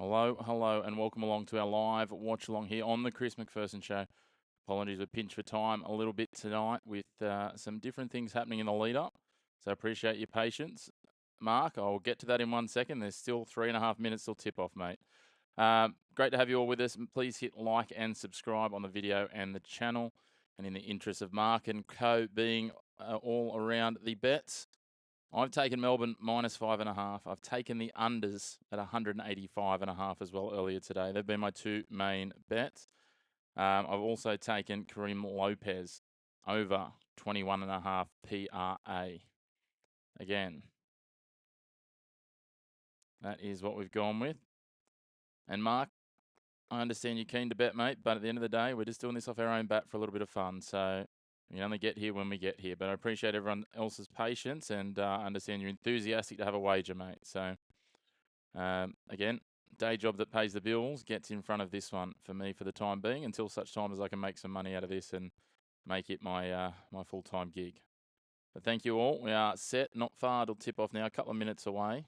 Hello, and welcome along to our live watch along here on the Chris McPherson Show. Apologies, we're pinched for time a little bit tonight with some different things happening in the lead up. So appreciate your patience. Mark, I'll get to that in 1 second. There's still 3.5 minutes till tip off, mate. Great to have you all with us. Please hit like and subscribe on the video and the channel. And in the interest of Mark and co being all around the bets, I've taken Melbourne -5.5. I've taken the unders at 185.5 as well earlier today. They've been my two main bets. I've also taken Kareem Lopez over 21.5 PRA. Again, that is what we've gone with. And Mark, I understand you're keen to bet, mate, but at the end of the day, we're just doing this off our own bat for a little bit of fun. So we only get here when we get here. But I appreciate everyone else's patience and understand you're enthusiastic to have a wager, mate. So, again, day job that pays the bills gets in front of this one for me for the time being until such time as I can make some money out of this and make it my my full-time gig. But thank you all. We are set, not far till tip off now, a couple of minutes away.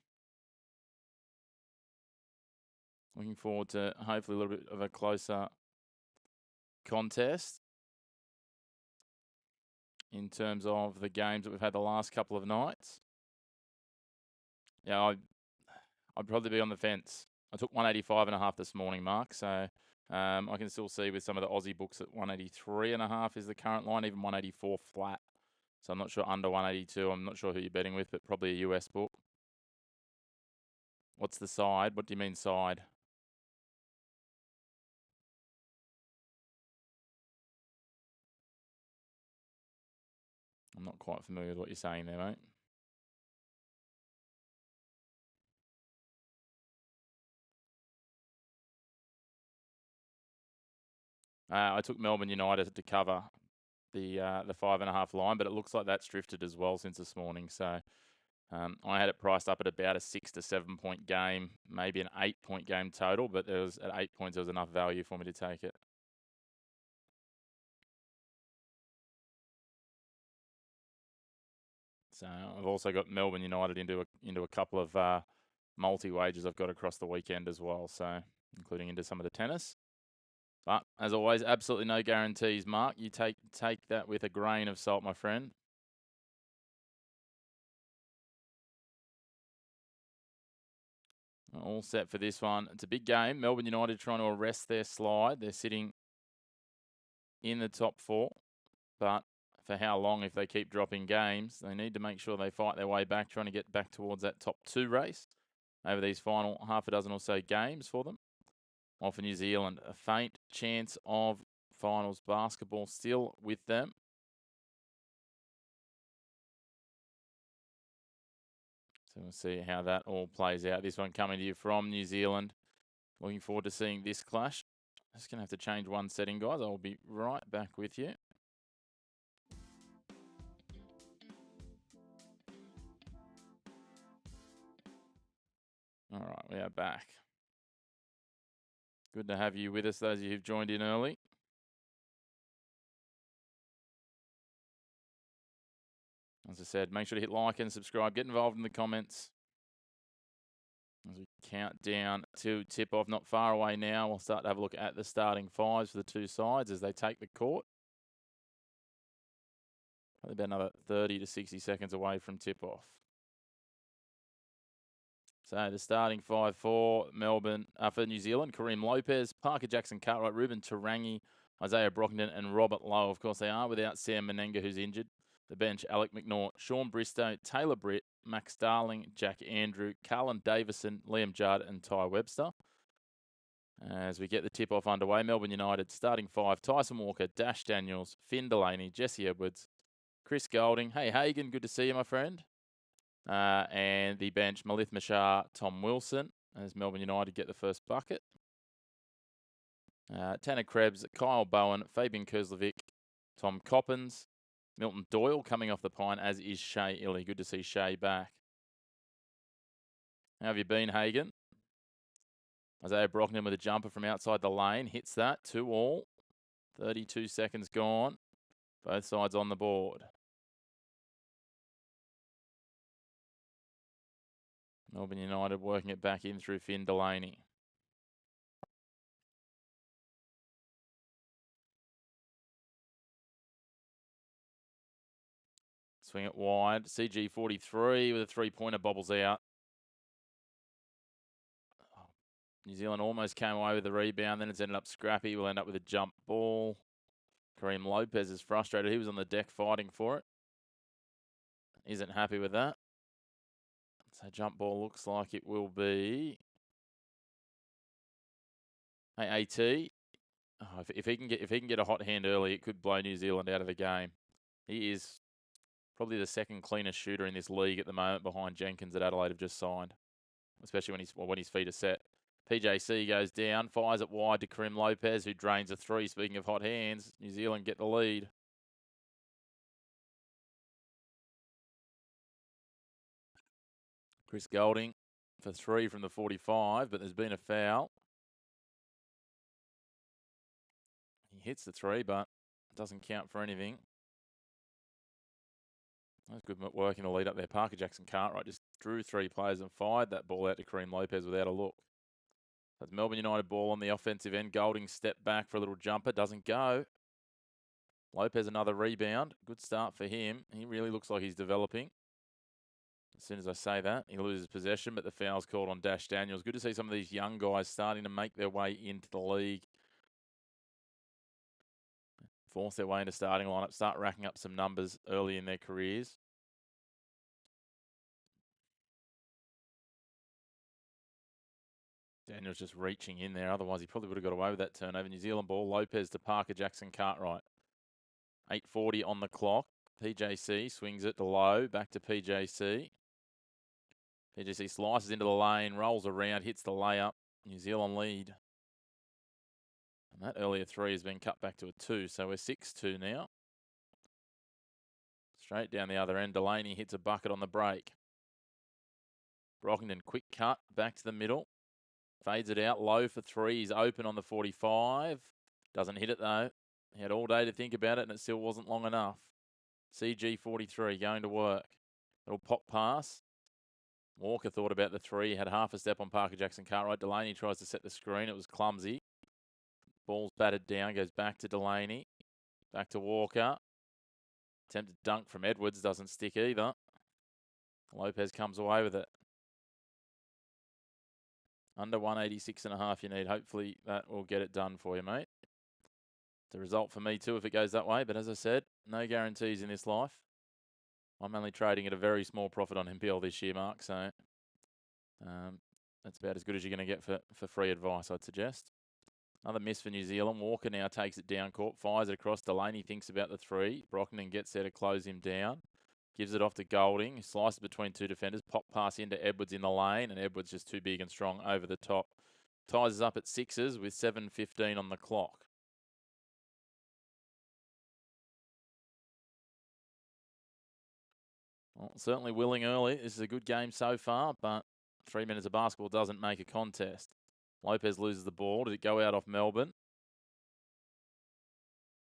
Looking forward to hopefully a little bit of a closer contest in terms of the games that we've had the last couple of nights. Yeah, I'd probably be on the fence. I took 185.5 this morning, Mark, so I can still see with some of the Aussie books at 183.5 is the current line, even 184 flat. So I'm not sure under 182. I'm not sure who you're betting with, but probably a US book. What's the side? What do you mean side? I'm not quite familiar with what you're saying there, mate. I took Melbourne United to cover the 5.5 line, but it looks like that's drifted as well since this morning. So I had it priced up at about a 6 to 7 point game, maybe an 8 point game total, but there was at 8 points there was enough value for me to take it. So I've also got Melbourne United into a couple of multi wagers I've got across the weekend as well. So including into some of the tennis. But as always, absolutely no guarantees, Mark. You take that with a grain of salt, my friend. All set for this one. It's a big game. Melbourne United trying to arrest their slide. They're sitting in the top four. But for how long if they keep dropping games? They need to make sure they fight their way back, trying to get back towards that top two race over these final half a dozen or so games for them. While for New Zealand, a faint chance of finals basketball still with them. So we'll see how that all plays out. This one coming to you from New Zealand. Looking forward to seeing this clash. Just going to have to change one setting, guys. I'll be right back with you. All right, we are back. Good to have you with us, those of you who've joined in early. As I said, make sure to hit like and subscribe. Get involved in the comments as we count down to tip off. Not far away now. We'll start to have a look at the starting fives for the two sides as they take the court. Probably about another 30 to 60 seconds away from tip off. So the starting five for Melbourne, for New Zealand: Kareem Lopez, Parker Jackson Cartwright, Ruben Tarangi, Isaiah Brockington, and Robert Lowe. Of course, they are without Sam Menenga, who's injured. The bench: Alec McNaught, Sean Bristow, Taylor Britt, Max Darling, Jack Andrew, Carlin Davison, Liam Judd, and Ty Webster. As we get the tip-off underway, Melbourne United starting five: Tyson Walker, Dash Daniels, Finn Delaney, Jesse Edwards, Chris Golding. Hey, Hagen, good to see you, my friend. And the bench: Malith Mashar, Tom Wilson, as Melbourne United get the first bucket. Tanner Krebs, Kyle Bowen, Fabian Kerslovic, Tom Coppins, Milton Doyle coming off the pine, as is Shea Illy. Good to see Shea back. How have you been, Hagen? Isaiah Brockington with a jumper from outside the lane. Hits that, 2-all. 32 seconds gone. Both sides on the board. Melbourne United working it back in through Finn Delaney. Swing it wide. CG43 with a three-pointer bobbles out. New Zealand almost came away with the rebound. Then it's ended up scrappy. We'll end up with a jump ball. Kareem Lopez is frustrated. He was on the deck fighting for it. Isn't happy with that. So jump ball looks like it will be AT. Oh, if he can get a hot hand early, it could blow New Zealand out of the game. He is probably the second cleanest shooter in this league at the moment, behind Jenkins that Adelaide have just signed, especially when his feet are set. PJC goes down, fires it wide to Kareem Lopez, who drains a three. Speaking of hot hands, New Zealand get the lead. Chris Golding for three from the 45, but there's been a foul. He hits the three, but it doesn't count for anything. That's good work in the lead up there. Parker Jackson Cartwright just drew three players and fired that ball out to Kareem Lopez without a look. That's Melbourne United ball on the offensive end. Golding stepped back for a little jumper. Doesn't go. Lopez another rebound. Good start for him. He really looks like he's developing. As soon as I say that, he loses possession, but the foul's called on Dash Daniels. Good to see some of these young guys starting to make their way into the league. Force their way into starting lineup. Start racking up some numbers early in their careers. Daniel's just reaching in there. Otherwise, he probably would have got away with that turnover. New Zealand ball. Lopez to Parker Jackson Cartwright. 8:40 on the clock. PJC swings it to low. Back to PJC. PJC slices into the lane. Rolls around. Hits the layup. New Zealand lead. And that earlier three has been cut back to a 2. So we're 6-2 now. Straight down the other end. Delaney hits a bucket on the break. Brockington quick cut. Back to the middle. Fades it out, low for three. He's open on the 45. Doesn't hit it though. He had all day to think about it and it still wasn't long enough. CG43 going to work. Little pop pass. Walker thought about the three. He had half a step on Parker Jackson Cartwright. Delaney tries to set the screen. It was clumsy. Ball's batted down. Goes back to Delaney. Back to Walker. Attempted dunk from Edwards. Doesn't stick either. Lopez comes away with it. Under 186.5 you need. Hopefully that will get it done for you, mate. It's a result for me too if it goes that way. But as I said, no guarantees in this life. I'm only trading at a very small profit on NBL this year, Mark. So that's about as good as you're going to get for free advice, I'd suggest. Another miss for New Zealand. Walker now takes it down court, fires it across. Delaney thinks about the three. Brockington gets there to close him down. Gives it off to Golding. He slices between two defenders. Pop pass into Edwards in the lane. And Edwards just too big and strong over the top. Ties us up at 6s with 7:15 on the clock. Well, certainly willing early. This is a good game so far, but 3 minutes of basketball doesn't make a contest. Lopez loses the ball. Did it go out off Melbourne?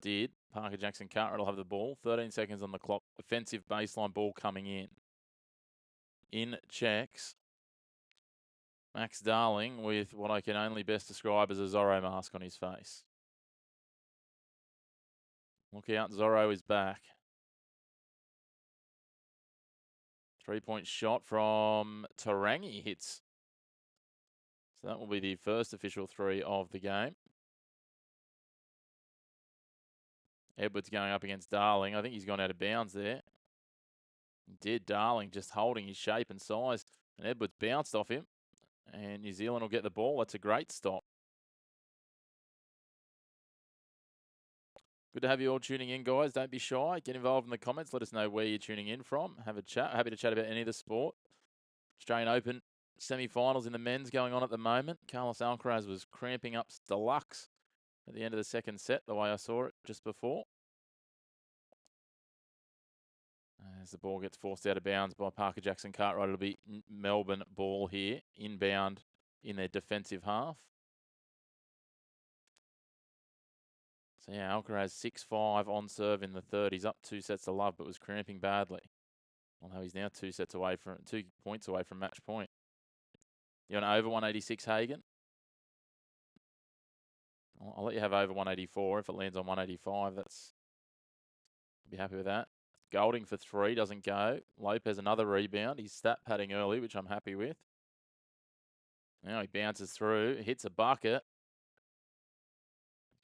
Did. Parker Jackson Cartwright will have the ball. 13 seconds on the clock. Offensive baseline ball coming in. In checks Max Darling with what I can only best describe as a Zorro mask on his face. Look out, Zorro is back. 3-point shot from Tarangi hits. So that will be the first official three of the game. Edwards going up against Darling. I think he's gone out of bounds there. He did. Darling just holding his shape and size. And Edwards bounced off him. And New Zealand will get the ball. That's a great stop. Good to have you all tuning in, guys. Don't be shy. Get involved in the comments. Let us know where you're tuning in from. Have a chat. Happy to chat about any of the sport. Australian Open semi-finals in the men's going on at the moment. Carlos Alcaraz was cramping up deluxe at the end of the second set, the way I saw it just before. As the ball gets forced out of bounds by Parker Jackson Cartwright, it'll be Melbourne ball here, inbound in their defensive half. So yeah, Alcaraz 6-5 on serve in the third. He's up 2 sets to love, but was cramping badly. Although he's now 2 points away from match point. You want over 186, Hagen? I'll let you have over 184. If it lands on 185, I'll be happy with that. Golding for 3, doesn't go. Lopez another rebound. He's stat padding early, which I'm happy with. Now he bounces through, hits a bucket.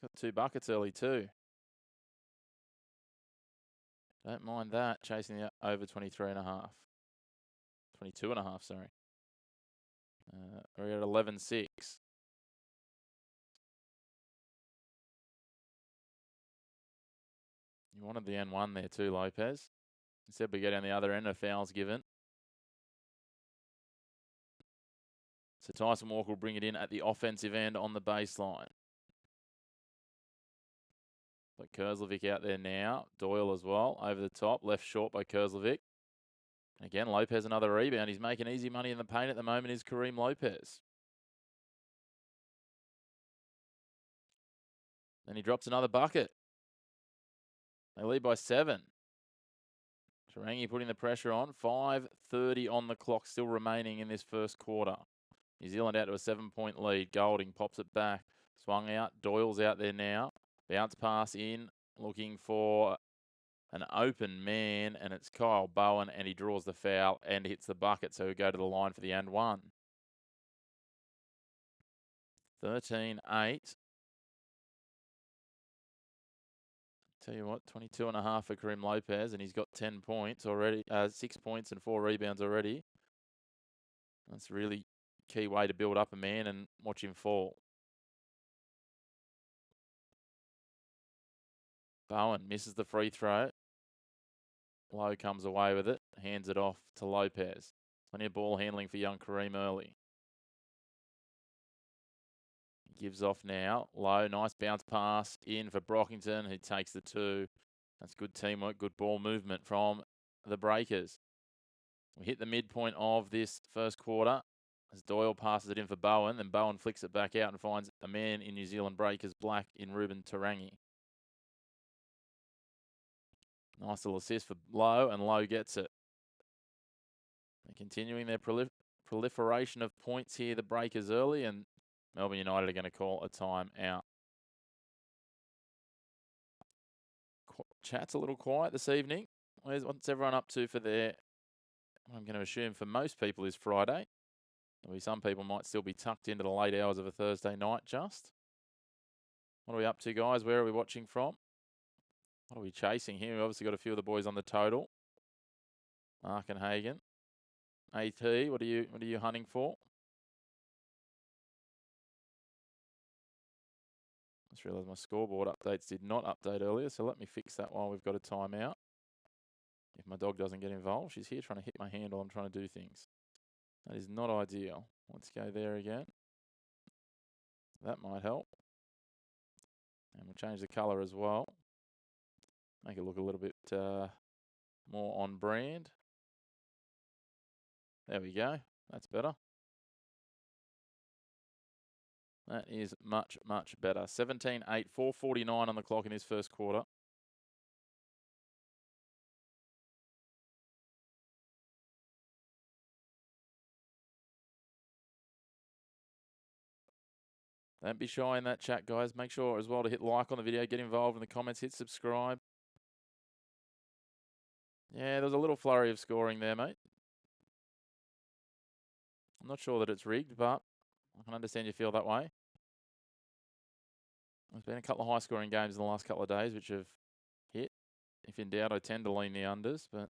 Got 2 buckets early too. Don't mind that, chasing the over 23.5. 22.5, sorry. We're at 11-6. You wanted the N1 there too, Lopez. Instead, we go down the other end, a foul's given. So Tyson Walker will bring it in at the offensive end on the baseline. But Kerslovic out there now. Doyle as well, over the top. Left short by Kerslovic. Again, Lopez another rebound. He's making easy money in the paint at the moment is Kareem Lopez. Then he drops another bucket. They lead by 7. Tarangi putting the pressure on. 5:30 on the clock still remaining in this first quarter. New Zealand out to a 7-point lead. Golding pops it back. Swung out. Doyle's out there now. Bounce pass in. Looking for an open man. And it's Kyle Bowen. And he draws the foul and hits the bucket. So we go to the line for the and 1. 13-8. Tell you what, 22.5 for Kareem Lopez. And he's got 10 points already. 6 points and 4 rebounds already. That's really key way to build up a man and watch him fall. Bowen misses the free throw. Lowe comes away with it, hands it off to Lopez. Plenty of ball handling for young Kareem early. Gives off now. Lowe, nice bounce pass in for Brockington, who takes the 2. That's good teamwork, good ball movement from the Breakers. We hit the midpoint of this first quarter as Doyle passes it in for Bowen. Then Bowen flicks it back out and finds a man in New Zealand Breakers black in Ruben Tarangi. Nice little assist for Lowe, and Lowe gets it. They're continuing their proliferation of points here, the Breakers early, and Melbourne United are going to call a timeout. Chat's a little quiet this evening. What's everyone up to for their, I'm going to assume for most people is Friday. Maybe some people might still be tucked into the late hours of a Thursday night just. What are we up to, guys? Where are we watching from? What are we chasing here? We've obviously got a few of the boys on the total. Mark and Hagen. AT, what are you hunting for? Just realised my scoreboard updates did not update earlier, so let me fix that while we've got a timeout. If my dog doesn't get involved, she's here trying to hit my hand while I'm trying to do things. That is not ideal. Let's go there again. That might help. And we'll change the colour as well. Make it look a little bit more on brand. There we go. That's better. That is much, much better. 17-8, 4:49 on the clock in this first quarter. Don't be shy in that chat, guys. Make sure as well to hit like on the video, get involved in the comments, hit subscribe. Yeah, there was a little flurry of scoring there, mate. I'm not sure that it's rigged, but I can understand you feel that way. There's been a couple of high-scoring games in the last couple of days which have hit. If in doubt, I tend to lean the unders, but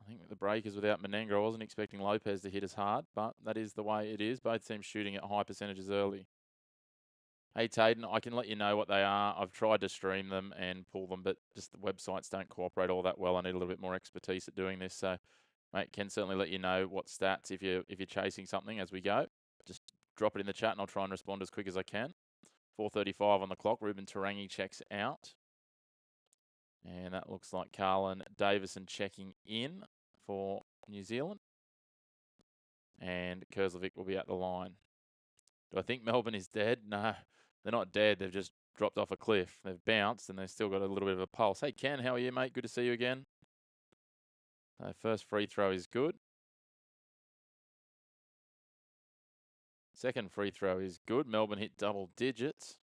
I think with the Breakers without Menenga, I wasn't expecting Lopez to hit as hard, but that is the way it is. Both teams shooting at high percentages early. Hey, Tayden, I can let you know what they are. I've tried to stream them and pull them, but just the websites don't cooperate all that well. I need a little bit more expertise at doing this, so mate, can certainly let you know what stats if you're chasing something as we go. Just drop it in the chat and I'll try and respond as quick as I can. 4:35 on the clock. Ruben Tarangi checks out. And that looks like Carlin Davison checking in for New Zealand. And Kerslovic will be at the line. Do I think Melbourne is dead? No, they're not dead. They've just dropped off a cliff. They've bounced and they've still got a little bit of a pulse. Hey, Ken, how are you, mate? Good to see you again. First free throw is good. Second free throw is good. Melbourne hit double digits.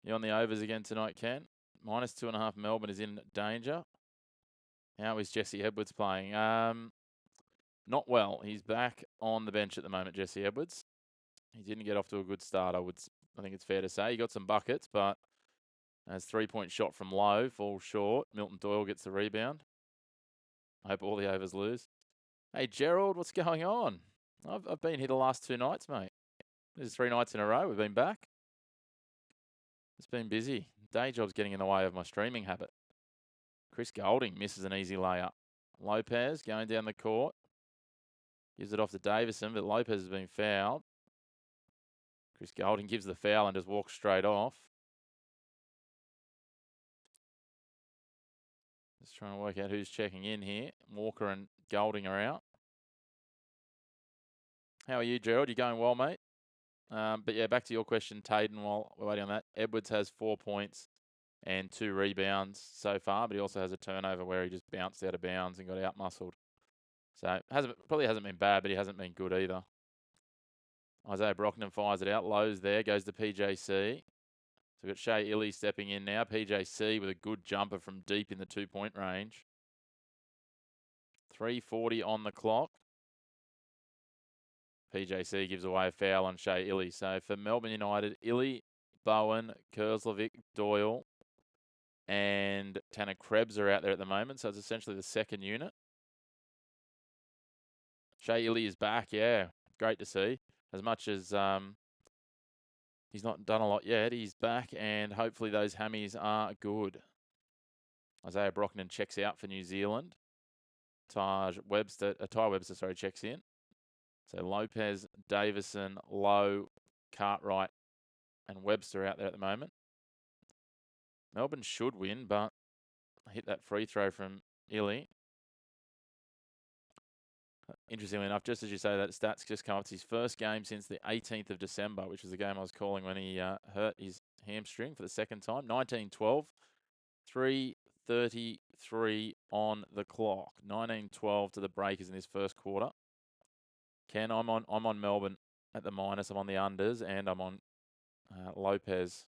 You on the overs again tonight, Ken? -2.5 Melbourne is in danger. How is Jesse Edwards playing? Not well. He's back on the bench at the moment, Jesse Edwards. He didn't get off to a good start, I think it's fair to say. He got some buckets, but as 3-point shot from low, falls short. Milton Doyle gets the rebound. I hope all the overs lose. Hey, Gerald, what's going on? I've been here the last 2 nights, mate. This is 3 nights in a row. We've been back. It's been busy. Day job's getting in the way of my streaming habit. Chris Golding misses an easy layup. Lopez going down the court. Gives it off to Davison, but Lopez has been fouled. Chris Golding gives the foul and just walks straight off. Just trying to work out who's checking in here. Walker and Golding are out. How are you, Gerald? You going well, mate? But yeah, back to your question, Tayden, while we're waiting on that. Edwards has 4 points and 2 rebounds so far, but he also has a turnover where he just bounced out of bounds and got out-muscled. So probably hasn't been bad, but he hasn't been good either. Isaiah Brockman fires it out. Lowe's there, goes to PJC. So we've got Shea Illy stepping in now. PJC with a good jumper from deep in the 2-point range. 3:40 on the clock. PJC gives away a foul on Shea Illy. So for Melbourne United, Illy, Bowen, Kerslovic, Doyle, and Tanner Krebs are out there at the moment. So it's essentially the second unit. Shea Illy is back, yeah. Great to see. As much as he's not done a lot yet, he's back, and hopefully those hammies are good. Isaiah Brockman checks out for New Zealand. Ty Webster, checks in. So Lopez, Davison, Lowe, Cartwright, and Webster out there at the moment. Melbourne should win, but hit that free throw from Illy. Interestingly enough, just as you say that, stats just come up. It's his first game since the 18th of December, which was the game I was calling when he hurt his hamstring for the second time. 19-12, 3:33 on the clock. 19-12 to the Breakers in this first quarter. Ken, I'm on Melbourne at the minus. I'm on the unders, and I'm on Lopez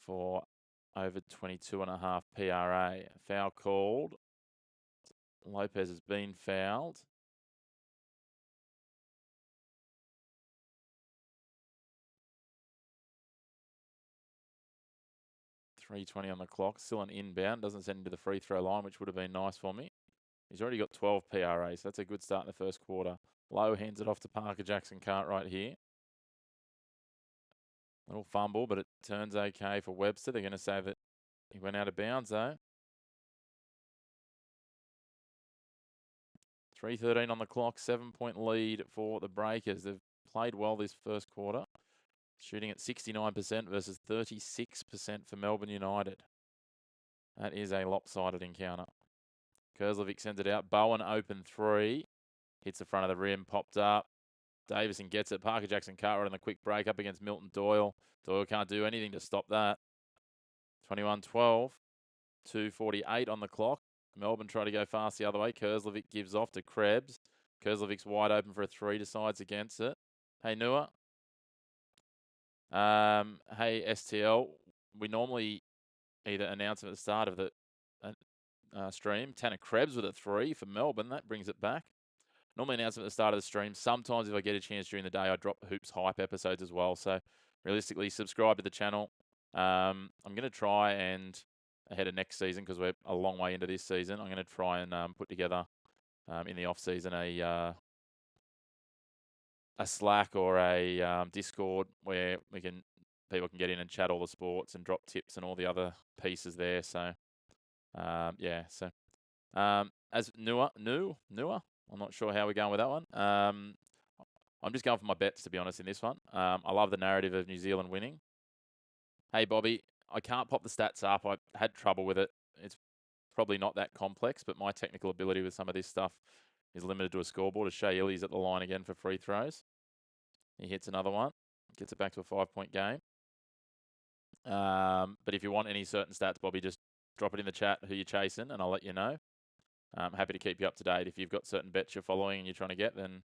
for over 22.5 PRA. Foul called. Lopez has been fouled. .320 on the clock. Still an inbound. Doesn't send him to the free throw line, which would have been nice for me. He's already got 12 PRA, so that's a good start in the first quarter. Lowe hands it off to Parker Jackson Cartwright here. Little fumble, but it turns okay for Webster. They're going to say that he went out of bounds, though. 3:13 on the clock, 7-point lead for the Breakers. They've played well this first quarter, shooting at 69% versus 36% for Melbourne United. That is a lopsided encounter. Kerslovic sends it out. Bowen open 3. Hits the front of the rim, popped up. Davison gets it. Parker Jackson Cartwright on the quick break up against Milton Doyle. Doyle can't do anything to stop that. 21-12. 2:48 on the clock. Melbourne try to go fast the other way. Kerslovic gives off to Krebs. Kerslovic's wide open for a 3, decides against it. Hey, Nua. Hey, STL. We normally either announce at the start of the stream. Tanner Krebs with a 3 for Melbourne. That brings it back. Normally announce at the start of the stream. Sometimes if I get a chance during the day, I drop Hoops Hype episodes as well. So realistically, subscribe to the channel. I'm going to try and ahead of next season, because we're a long way into this season, I'm going to try and put together in the off season a Slack or a Discord where people can get in and chat all the sports and drop tips and all the other pieces there. So yeah, so as Nua, I'm not sure how we're going with that one. I'm just going for my bets, to be honest, in this one. I love the narrative of New Zealand winning. Hey, Bobby, I can't pop the stats up. I had trouble with it. It's probably not that complex, but my technical ability with some of this stuff is limited to a scoreboard. As Shea Illy's at the line again for free throws. He hits another one. Gets it back to a 5-point game. But if you want any certain stats, Bobby, just drop it in the chat who you're chasing, and I'll let you know. I'm happy to keep you up to date. If you've got certain bets you're following and you're trying to get, then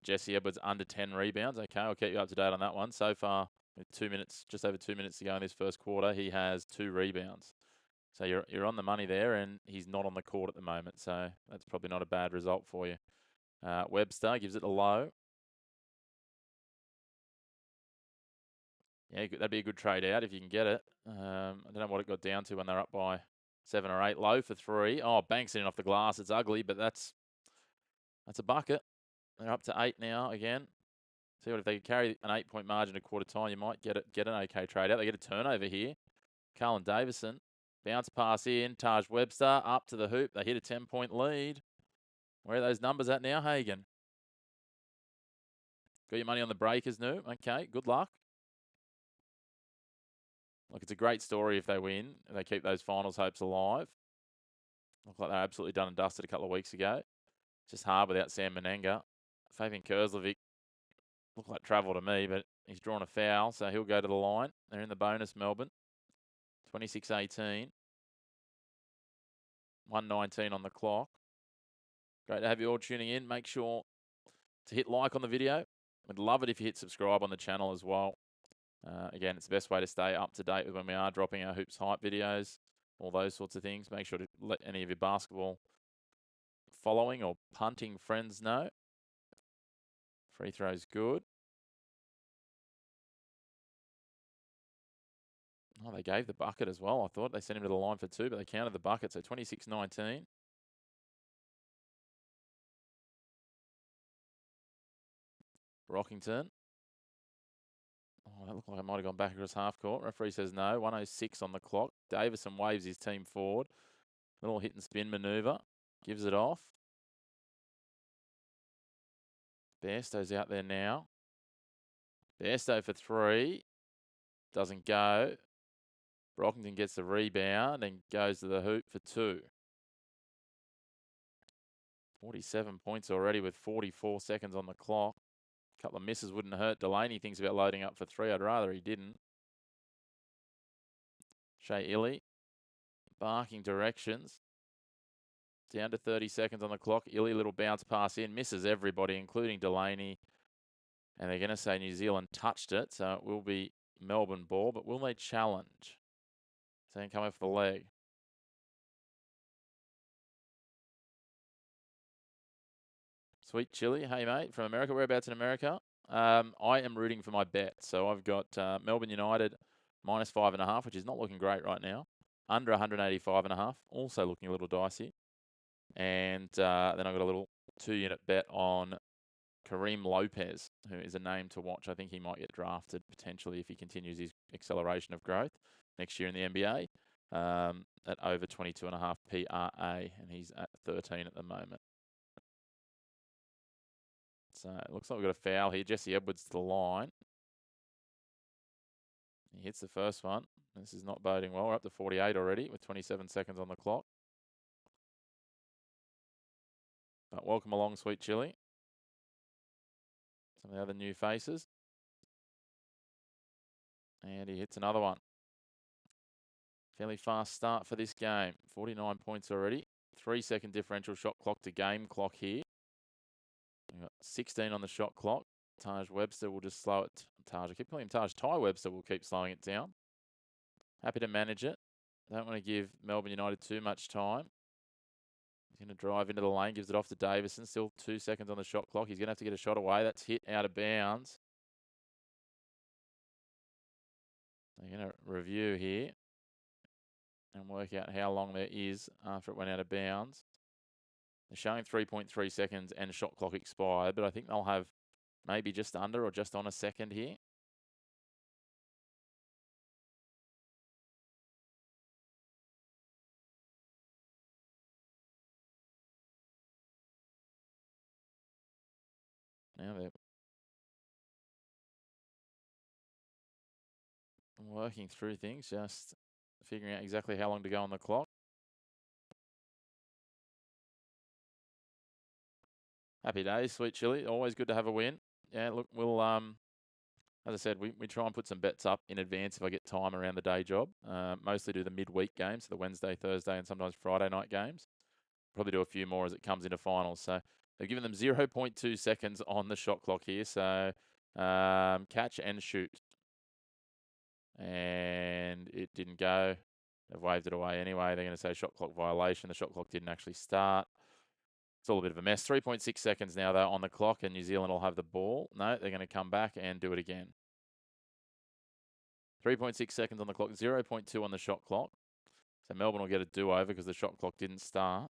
Jesse Edwards under 10 rebounds. Okay, I'll keep you up to date on that one. So far, with 2 minutes, just over 2 minutes to go in this first quarter, he has 2 rebounds. So you're on the money there, and he's not on the court at the moment. So that's probably not a bad result for you. Webster gives it a low. Yeah, that'd be a good trade out if you can get it. I don't know what it got down to when they're up by 7 or 8. Low for 3. Oh, banks it in off the glass. It's ugly, but that's a bucket. They're up to 8 now again. See what if they could carry an 8-point margin at quarter time, you might get an okay trade out. They get a turnover here. Carlin Davison, bounce pass in. Taj Webster up to the hoop. They hit a 10-point lead. Where are those numbers at now, Hagen? Got your money on the Breakers, new. Okay, good luck. Look, it's a great story if they win. And they keep those finals hopes alive. Look like they're absolutely done and dusted a couple of weeks ago. Just hard without Sam Menenga. Fabian Kerslovic looked like trouble to me, but he's drawn a foul, so he'll go to the line. They're in the bonus, Melbourne. 26-18. 1:19 on the clock. Great to have you all tuning in. Make sure to hit like on the video. We'd love it if you hit subscribe on the channel as well. Again, it's the best way to stay up to date with when we are dropping our Hoops Hype videos, all those sorts of things. Make sure to let any of your basketball following or punting friends know. Free throw's good. Oh, they gave the bucket as well. I thought they sent him to the line for 2, but they counted the bucket. So 26-19. Rockington. Oh, that looked like I might have gone back across half court. Referee says no. 1:06 on the clock. Davison waves his team forward. Little hit and spin maneuver. Gives it off. Bairstow's out there now. Bairstow for 3. Doesn't go. Brockington gets the rebound and goes to the hoop for 2. 47 points already with 44 seconds on the clock. A couple of misses wouldn't hurt. Delaney thinks about loading up for 3. I'd rather he didn't. Shea Illy barking directions. Down to 30 seconds on the clock. Illy, little bounce pass in. Misses everybody, including Delaney. And they're going to say New Zealand touched it. So it will be Melbourne ball. But will they challenge? Saying come off the leg. Sweet Chili. Hey, mate. From America. Whereabouts in America? I am rooting for my bet. So I've got Melbourne United -5.5, which is not looking great right now. Under 185.5. Also looking a little dicey. And then I've got a little 2-unit bet on Kareem Lopez, who is a name to watch. I think he might get drafted potentially if he continues his acceleration of growth next year in the NBA at over 22.5 PRA, and he's at 13 at the moment. So it looks like we've got a foul here. Jesse Edwards to the line. He hits the first one. This is not boding well. We're up to 48 already with 27 seconds on the clock. But welcome along, Sweet Chili. Some of the other new faces. And he hits another one. Fairly fast start for this game. 49 points already. 3-second differential shot clock to game clock here. We've got 16 on the shot clock. Taj Webster will just slow it. I keep calling him Taj. Ty Webster will keep slowing it down. Happy to manage it. Don't want to give Melbourne United too much time. He's going to drive into the lane, gives it off to Davison. Still 2 seconds on the shot clock. He's going to have to get a shot away. That's hit out of bounds. They're going to review here and work out how long there is after it went out of bounds. They're showing 3.3 seconds and shot clock expired, but I think they'll have maybe just under or just on a second here. Now they're working through things, just figuring out exactly how long to go on the clock. Happy days, Sweet Chili. Always good to have a win. Yeah, look, we'll, as I said, we try and put some bets up in advance if I get time around the day job. Mostly do the midweek games, so the Wednesday, Thursday, and sometimes Friday night games. Probably do a few more as it comes into finals. So They've given them 0.2 seconds on the shot clock here. So catch and shoot. And it didn't go. They've waved it away anyway. They're going to say shot clock violation. The shot clock didn't actually start. It's all a bit of a mess. 3.6 seconds now, though, on the clock, and New Zealand will have the ball. No, they're going to come back and do it again. 3.6 seconds on the clock, 0.2 on the shot clock. So Melbourne will get a do-over because the shot clock didn't start.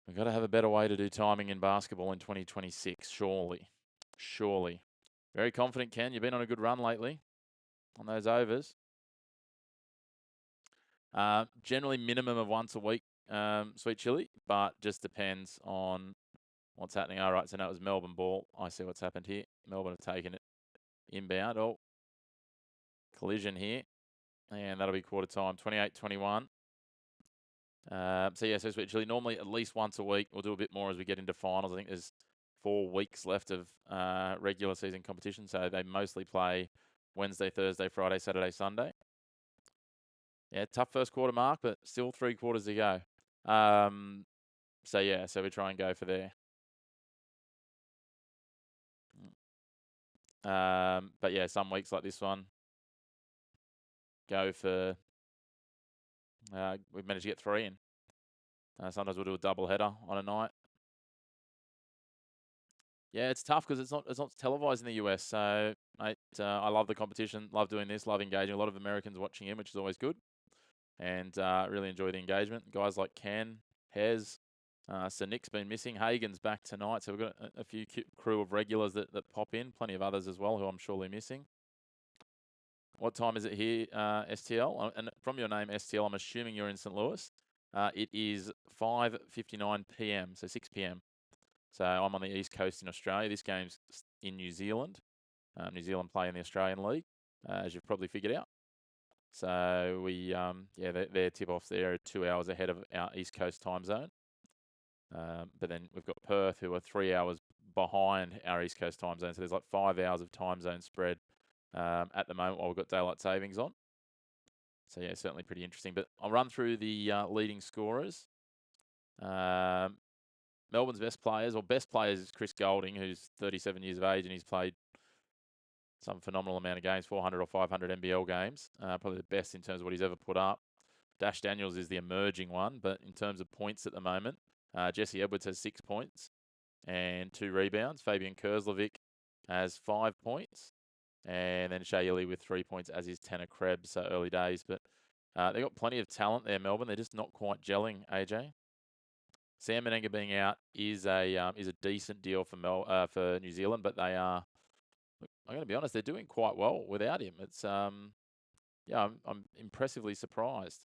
We've got to have a better way to do timing in basketball in 2026, surely. Surely. Very confident, Ken. You've been on a good run lately on those overs. Generally minimum of once a week, Sweet Chili, but just depends on what's happening. All right, so now it was Melbourne ball. I see what's happened here. Melbourne have taken it inbound. Oh, collision here. And that'll be quarter time, 28-21. So Sweet Chili, normally at least once a week. We'll do a bit more as we get into finals. I think there's 4 weeks left of regular season competition, so they mostly play Wednesday, Thursday, Friday, Saturday, Sunday. Yeah, tough first quarter mark, but still 3 quarters to go. So we try and go for there. But yeah, some weeks like this one, go for, we've managed to get 3 in. Sometimes we'll do a double header on a night. Yeah, it's tough because it's not televised in the US. So, mate, I love the competition, love doing this, love engaging. A lot of Americans watching in, which is always good. And really enjoy the engagement. Guys like Ken, Hez, Sir Nick's been missing. Hagen's back tonight. So we've got a few crew of regulars that pop in. Plenty of others as well who I'm surely missing. What time is it here, STL? And from your name, STL, I'm assuming you're in St. Louis. It is 5:59 p.m., so 6 p.m. So I'm on the East Coast in Australia. This game's in New Zealand. New Zealand play in the Australian League, as you've probably figured out. So we, their tip-offs there are 2 hours ahead of our East Coast time zone. But then we've got Perth, who are 3 hours behind our East Coast time zone. So there's like 5 hours of time zone spread at the moment while we've got daylight savings on. So yeah, certainly pretty interesting. But I'll run through the leading scorers. Melbourne's best players is Chris Golding, who's 37 years of age, and he's played some phenomenal amount of games, 400 or 500 NBL games. Probably the best in terms of what he's ever put up. Dash Daniels is the emerging one, but in terms of points at the moment, Jesse Edwards has 6 points and 2 rebounds. Fabian Kurzlovic has 5 points. And then Shea Ili with 3 points, as is Tanner Krebs. So early days, but they've got plenty of talent there, Melbourne. They're just not quite gelling, AJ. Sam Menenga being out is a decent deal for New Zealand, but they are. Look, I'm going to be honest, they're doing quite well without him. It's I'm impressively surprised.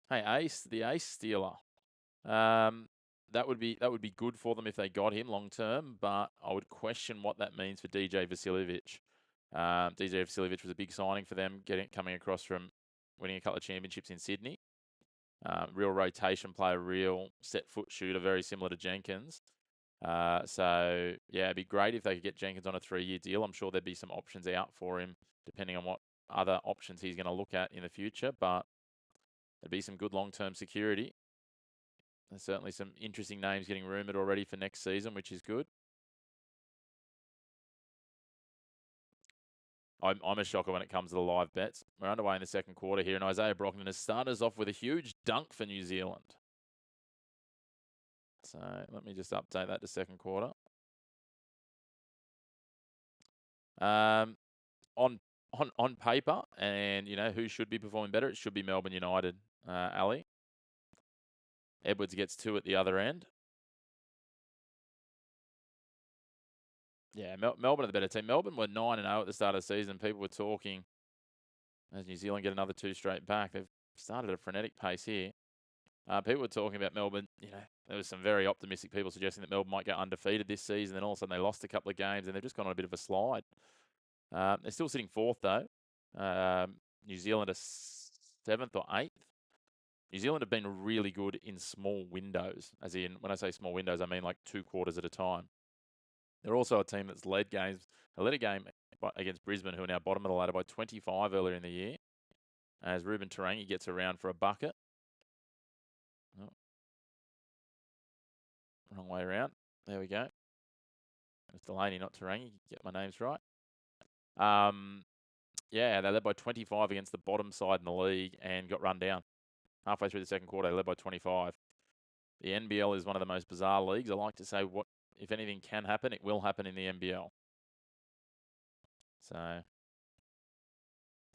Hey, Ace, the Ace stealer. That would be good for them if they got him long term, but I would question what that means for DJ Vasiljevic. DJ Vasiljevic was a big signing for them, coming across from winning a couple of championships in Sydney. Real rotation player, real set foot shooter, very similar to Jenkins. So yeah, it'd be great if they could get Jenkins on a 3-year deal. I'm sure there'd be some options out for him, depending on what other options he's going to look at in the future. But there'd be some good long-term security. There's certainly some interesting names getting rumoured already for next season, which is good. I'm a shocker when it comes to the live bets. We're underway in the second quarter here, and Isaiah Brockman has started us off with a huge dunk for New Zealand. So let me just update that to second quarter. On paper, and who should be performing better? It should be Melbourne United. Ali Edwards gets 2 at the other end. Yeah, Melbourne are the better team. Melbourne were 9-0 at the start of the season. People were talking as New Zealand get another 2 straight back. They've started a frenetic pace here. People were talking about Melbourne. There was some very optimistic people suggesting that Melbourne might go undefeated this season. Then all of a sudden they lost a couple of games and they've just gone on a bit of a slide. They're still sitting 4th though. New Zealand are 7th or 8th. New Zealand have been really good in small windows. As in, when I say small windows, I mean like 2 quarters at a time. They're also a team that's led games. They led a game against Brisbane, who are now bottom of the ladder, by 25 earlier in the year. As Ruben Tarangi gets around for a bucket. Oh, Wrong way around. There we go. It's Delaney, not Tarangi. Get my names right. Yeah, they led by 25 against the bottom side in the league and got run down. Halfway through the second quarter, they led by 25. The NBL is one of the most bizarre leagues. I like to say, what if anything can happen, it will happen in the NBL. So,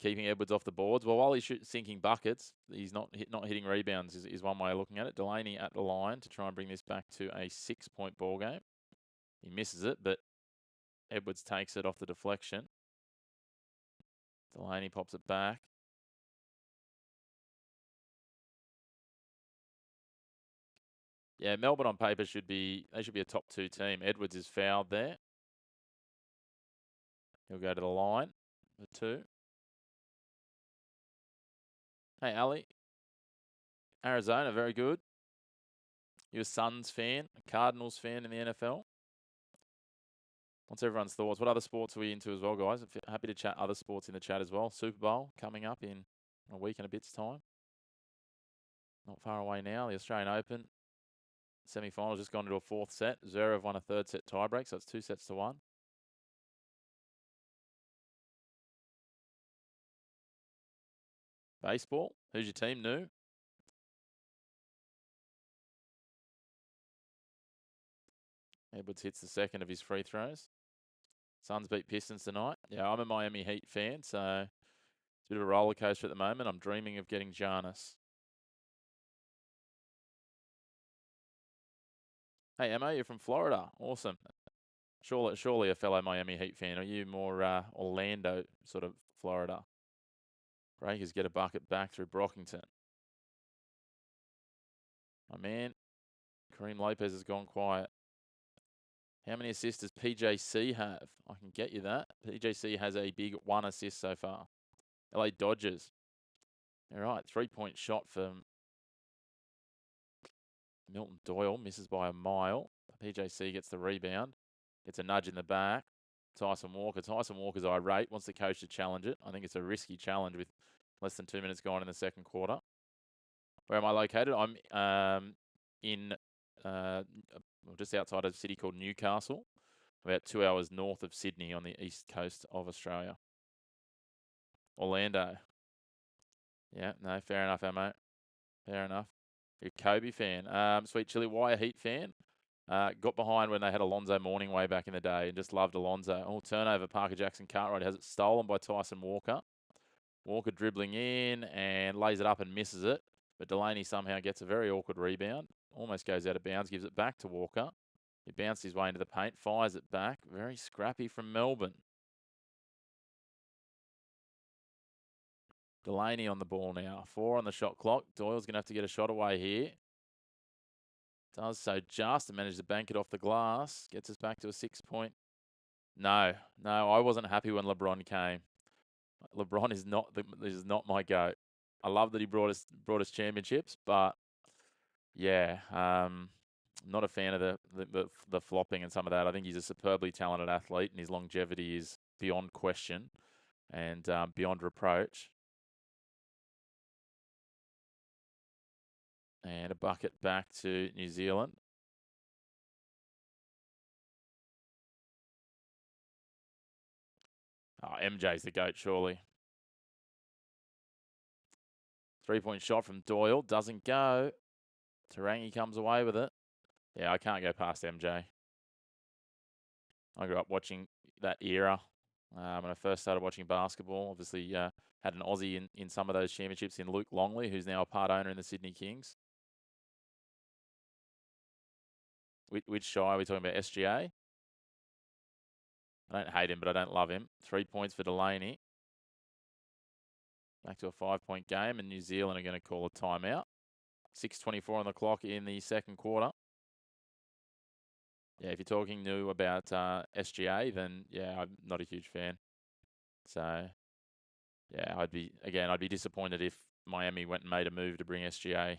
keeping Edwards off the boards. Well, while he's sinking buckets, he's not hitting rebounds is one way of looking at it. Delaney at the line to try and bring this back to a 6-point ball game. He misses it, but Edwards takes it off the deflection. Delaney pops it back. Yeah, Melbourne on paper should be a top 2 team. Edwards is fouled there. He'll go to the line for 2. Hey, Ali. Arizona, very good. You're a Suns fan, a Cardinals fan in the NFL. What's everyone's thoughts? What other sports are we into as well, guys? I'm happy to chat other sports in the chat as well. Super Bowl coming up in a week and a bit's time. Not far away now. The Australian Open semi-finals just gone into a 4th set. Zverev won a 3rd set tiebreak, so it's 2 sets to 1. Baseball. Who's your team? New? Edwards hits the second of his free throws. Suns beat Pistons tonight. Yeah, I'm a Miami Heat fan, so it's a bit of a roller coaster at the moment. I'm dreaming of getting Giannis. Hey, Emma, you're from Florida. Awesome. Surely a fellow Miami Heat fan. Are you more Orlando sort of Florida? Breakers get a bucket back through Brockington. My man, Kareem Lopez has gone quiet. How many assists does PJC have? I can get you that. PJC has a big 1 assist so far. LA Dodgers. All right, 3-point shot from Milton Doyle. Misses by a mile. PJC gets the rebound. Gets a nudge in the back. Tyson Walker. Tyson Walker's irate. Wants the coach to challenge it. I think it's a risky challenge with less than 2 minutes gone in the second quarter. Where am I located? I'm in just outside of a city called Newcastle, about 2 hours north of Sydney on the east coast of Australia. Orlando. Yeah, no, fair enough, Ammo. Fair enough. You're a Kobe fan. Sweet Chili, why a Heat fan? Got behind when they had Alonzo Mourning way back in the day and just loved Alonzo. Oh, turnover, Parker Jackson Cartwright has it stolen by Tyson Walker. Walker dribbling in and lays it up and misses it. But Delaney somehow gets a very awkward rebound. Almost goes out of bounds, gives it back to Walker. He bounced his way into the paint, fires it back. Very scrappy from Melbourne. Delaney on the ball now. 4 on the shot clock. Doyle's going to have to get a shot away here. Does so just to manage to bank it off the glass. Gets us back to a 6-point. No, I wasn't happy when LeBron came. LeBron is not my goat. I love that he brought us championships, but yeah, not a fan of the flopping and some of that. I think he's a superbly talented athlete, and his longevity is beyond question and beyond reproach. And a bucket back to New Zealand. Oh, MJ's the GOAT, surely. 3-point shot from Doyle. Doesn't go. Tarangi comes away with it. Yeah, I can't go past MJ. I grew up watching that era when I first started watching basketball. Obviously, had an Aussie in some of those championships in Luke Longley, who's now a part owner in the Sydney Kings. Which Shy are we talking about? SGA? I don't hate him, but I don't love him. 3 points for Delaney. Back to a 5-point game, and New Zealand are going to call a timeout. 6:24 on the clock in the second quarter. Yeah, if you're talking new about SGA, then yeah, I'm not a huge fan. So yeah, I'd be disappointed if Miami went and made a move to bring SGA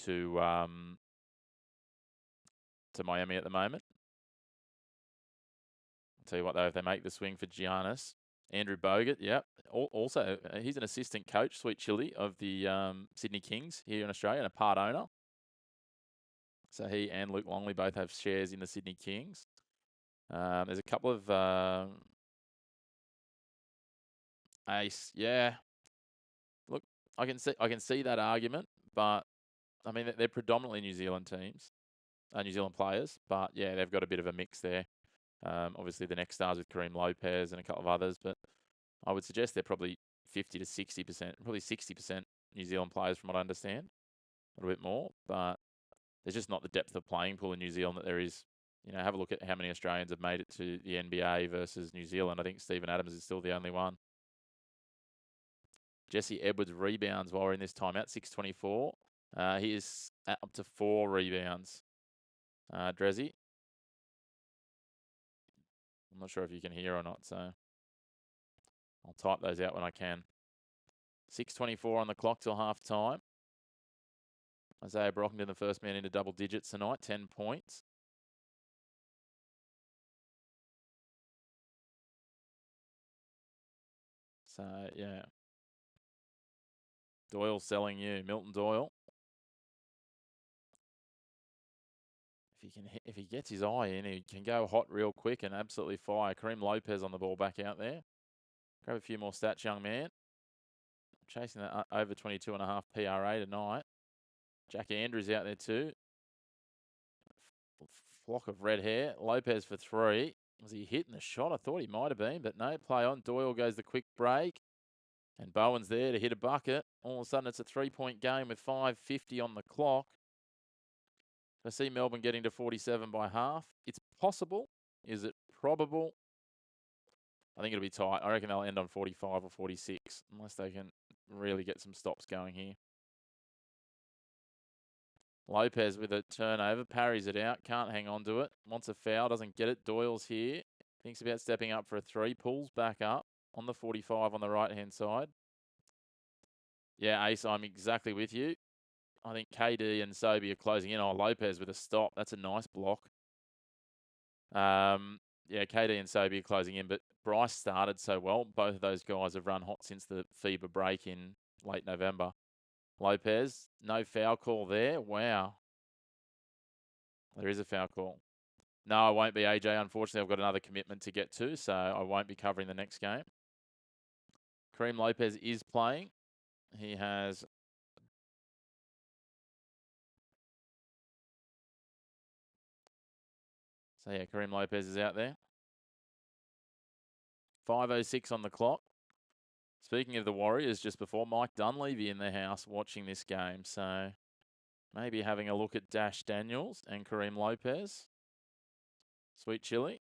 to Miami at the moment. I'll tell you what though, if they make the swing for Giannis, Andrew Bogut, yep. Also, he's an assistant coach, Sweet Chili, of the Sydney Kings here in Australia and a part owner. So he and Luke Longley both have shares in the Sydney Kings. There's a couple of ace. Yeah. Look, I can see that argument, but I mean they're predominantly New Zealand teams, New Zealand players. But yeah, they've got a bit of a mix there. Obviously the next stars with Kareem Lopez and a couple of others, but I would suggest they're probably 50 to 60%, probably 60% New Zealand players from what I understand, a little bit more, but there's just not the depth of playing pool in New Zealand that there is. You know, have a look at how many Australians have made it to the NBA versus New Zealand. I think Stephen Adams is still the only one. Jesse Edwards rebounds while we're in this timeout, 6:24. He is up to 4 rebounds. Drezzy. I'm not sure if you can hear or not, so I'll type those out when I can. 6:24 on the clock till half time. Isaiah Brockington, the first man into double digits tonight, 10 points. So, yeah. Doyle selling you. Milton Doyle. If he gets his eye in, he can go hot real quick and absolutely fire. Kareem Lopez on the ball back out there. Grab a few more stats, young man. Chasing that over 22.5 PRA tonight. Jack Andrews out there too. Flock of red hair. Lopez for 3. Was he hitting the shot? I thought he might have been, but no. Play on. Doyle goes the quick break. And Bowen's there to hit a bucket. All of a sudden, it's a 3-point game with 5:50 on the clock. I see Melbourne getting to 47 by half. It's possible. Is it probable? I think it'll be tight. I reckon they'll end on 45 or 46, unless they can really get some stops going here. Lopez with a turnover, parries it out, can't hang on to it. Wants a foul, doesn't get it. Doyle's here. Thinks about stepping up for a 3, pulls back up on the 45 on the right-hand side. Yeah, Ace, I'm exactly with you. I think KD and Sobey are closing in. Oh, Lopez with a stop. That's a nice block. Yeah, KD and Sobey are closing in, but Bryce started so well. Both of those guys have run hot since the FIBA break in late November. Lopez, no foul call there. Wow. There is a foul call. No, I won't be, AJ. Unfortunately, I've got another commitment to get to, so I won't be covering the next game. Kareem Lopez is playing. He has... So, yeah, Kareem Lopez is out there. 5:06 on the clock. Speaking of the Warriors, just before, Mike Dunleavy in the house watching this game. So maybe having a look at Dash Daniels and Kareem Lopez. Sweet chili.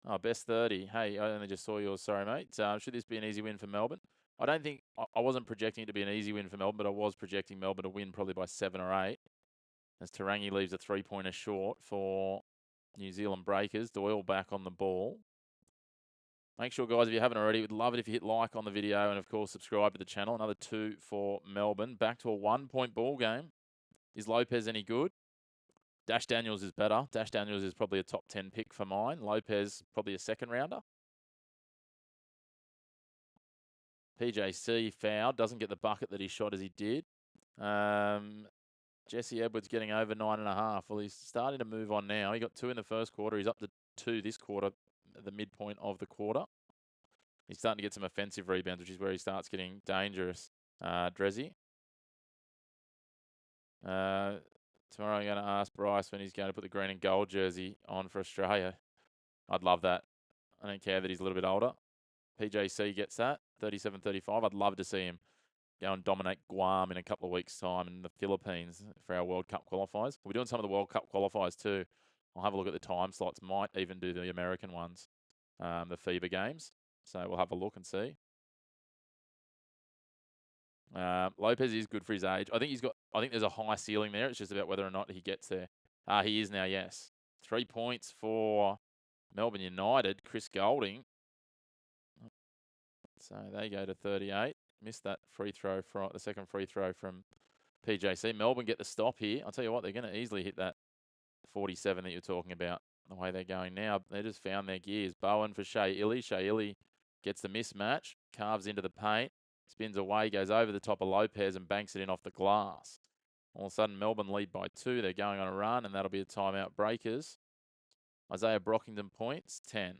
Oh, best 30. Hey, I only just saw yours. Sorry, mate. Should this be an easy win for Melbourne? I don't think, I wasn't projecting it to be an easy win for Melbourne, but I was projecting Melbourne to win probably by 7 or 8. As Tarangi leaves a 3-pointer short for New Zealand Breakers. Doyle back on the ball. Make sure, guys, if you haven't already, we'd love it if you hit like on the video and, of course, subscribe to the channel. Another 2 for Melbourne. Back to a 1-point ball game. Is Lopez any good? Dash Daniels is better. Dash Daniels is probably a top 10 pick for mine. Lopez, probably a second rounder. PJC fouled. Doesn't get the bucket that he shot as he did. Jesse Edwards getting over 9.5. Well, he's starting to move on now. He got 2 in the first quarter. He's up to 2 this quarter, at the midpoint of the quarter. He's starting to get some offensive rebounds, which is where he starts getting dangerous. Drezzy. Tomorrow I'm going to ask Bryce when he's going to put the green and gold jersey on for Australia. I'd love that. I don't care that he's a little bit older. PJC gets that, 37-35. I'd love to see him go and dominate Guam in a couple of weeks' time and the Philippines for our World Cup qualifiers. We're doing some of the World Cup qualifiers too. I'll have a look at the time slots. Might even do the American ones, the FIBA games. So we'll have a look and see. Lopez is good for his age. I think there's a high ceiling there. It's just about whether or not he gets there. He is now, yes. 3 points for Melbourne United. Chris Golding. So they go to 38. Missed that free throw from the second free throw from PJC. Melbourne get the stop here. I'll tell you what, they're going to easily hit that 47 that you're talking about. The way they're going now, they just found their gears. Bowen for Shea Illy. Shea Illy gets the mismatch, carves into the paint, spins away, goes over the top of Lopez and banks it in off the glass. All of a sudden, Melbourne lead by 2. They're going on a run, and that'll be a timeout. Breakers. Isaiah Brockington points, 10.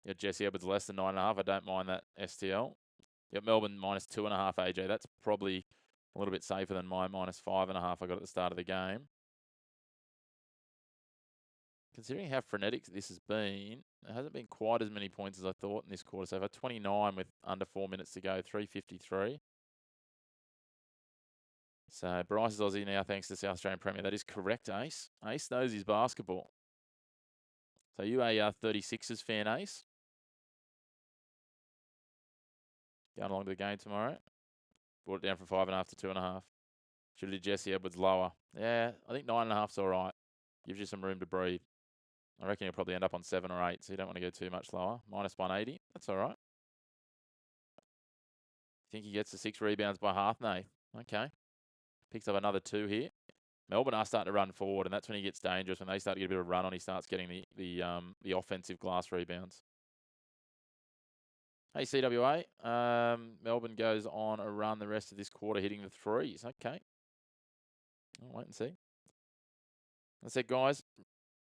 Yeah, Jesse Edwards less than 9.5. I don't mind that STL. Yep, Melbourne minus 2.5, AJ. That's probably a little bit safer than my minus 5.5 I got at the start of the game. Considering how frenetic this has been, it hasn't been quite as many points as I thought in this quarter. So far, 29 with under 4 minutes to go, 353. So Bryce is Aussie now, thanks to South Australian Premier. That is correct, Ace. Ace knows his basketball. So you a 36ers fan, Ace? Going along to the game tomorrow. Brought it down from 5.5 to 2.5. Should have did Jesse Edwards lower. Yeah, I think 9.5's all right. Gives you some room to breathe. I reckon you'll probably end up on 7 or 8, so you don't want to go too much lower. Minus 180, that's all right. Think he gets the 6 rebounds by half, Nate? Okay. Picks up another 2 here. Melbourne are starting to run forward, and that's when he gets dangerous. When they start to get a bit of a run on, he starts getting the offensive glass rebounds. Hey, CWA. Melbourne goes on a run the rest of this quarter, hitting the 3s. Okay. I'll wait and see. That's it, guys.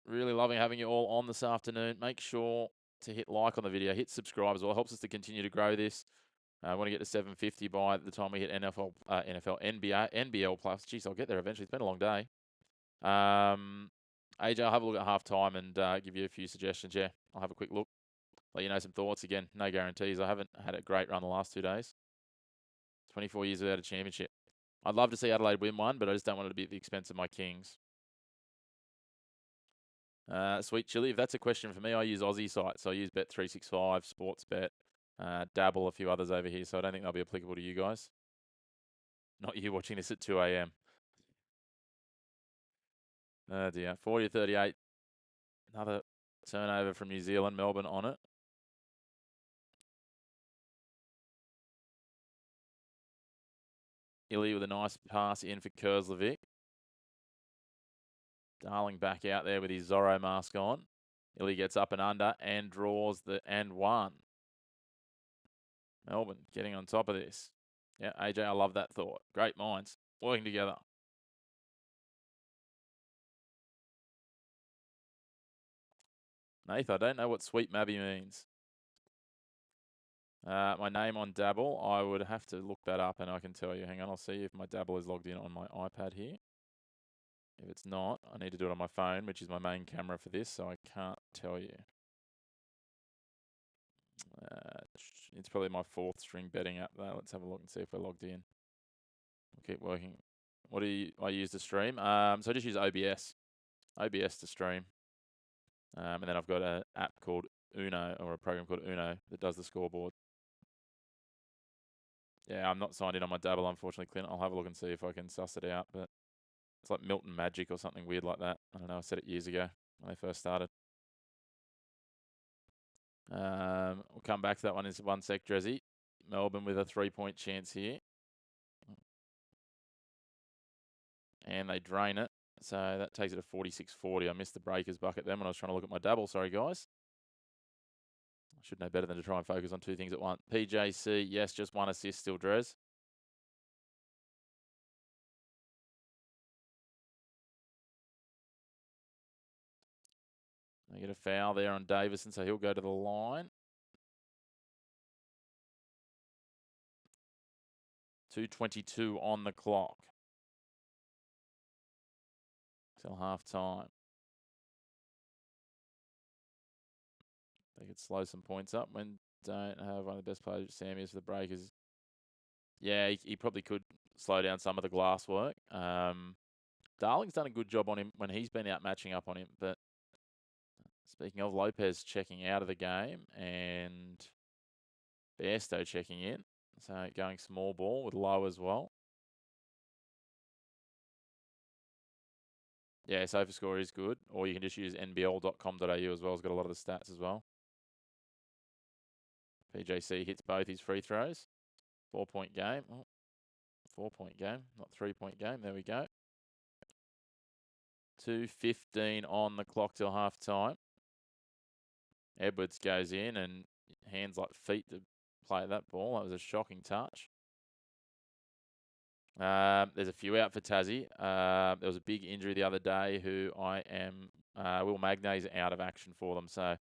Really loving having you all on this afternoon. Make sure to hit like on the video, hit subscribe as well. It helps us to continue to grow this. I want to get to 750 by the time we hit NBL plus. Jeez, I'll get there eventually. It's been a long day. AJ, I'll have a look at halftime and give you a few suggestions. Yeah, I'll have a quick look. Let you know some thoughts. Again, no guarantees. I haven't had a great run the last 2 days. 24 years without a championship. I'd love to see Adelaide win one, but I just don't want it to be at the expense of my Kings. Sweet Chili, if that's a question for me, I use Aussie sites. So I use Bet365, Sportsbet, Dabble, a few others over here. So I don't think they'll be applicable to you guys. Not you watching this at 2 a.m. Oh dear, 40-38. Another turnover from New Zealand, Melbourne on it. Illy with a nice pass in for Kurzlovic. Darling back out there with his Zorro mask on. Illy gets up and under and draws the and one. Melbourne getting on top of this. Yeah, AJ, I love that thought. Great minds working together. Nath, I don't know what Sweet Mabby means. My name on Dabble, I would have to look that up and I can tell you. Hang on, I'll see if my Dabble is logged in on my iPad here. If it's not, I need to do it on my phone, which is my main camera for this, so I can't tell you. It's probably my 4th string betting app though. Let's have a look and see if we're logged in. We'll keep working. What do I use to stream? So I just use OBS. OBS to stream. And then I've got an app called Uno, or a program called Uno that does the scoreboard. Yeah, I'm not signed in on my Dabble, unfortunately, Clint. I'll have a look and see if I can suss it out, but it's like Milton Magic or something weird like that. I don't know. I said it years ago when they first started. We'll come back to that one in 1 sec, Drizzy. Melbourne with a 3-point chance here. And they drain it. So that takes it to 46-40. I missed the breakers bucket then when I was trying to look at my Dabble. Sorry, guys. I should know better than to try and focus on 2 things at once. PJC, yes, just 1 assist still, Drez. They get a foul there on Davison, so he'll go to the line. 2:22 on the clock. Till half time. They could slow some points up when don't have one of the best players, Sam is for the breakers. Yeah, he probably could slow down some of the glass work. Darling's done a good job on him when he's been out matching up on him. But speaking of, Lopez checking out of the game and Bairstow checking in. So going small ball with low as well. Yeah, SofaScore is good. Or you can just use nbl.com.au as well. It's got a lot of the stats as well. PJC hits both his free throws. 4-point game. Oh, 4-point game, not 3-point game. There we go. 2:15 on the clock till half time. Edwards goes in and hands like feet to play that ball. That was a shocking touch. There's a few out for Tassie. There was a big injury the other day who I am, Will Magnay's out of action for them. So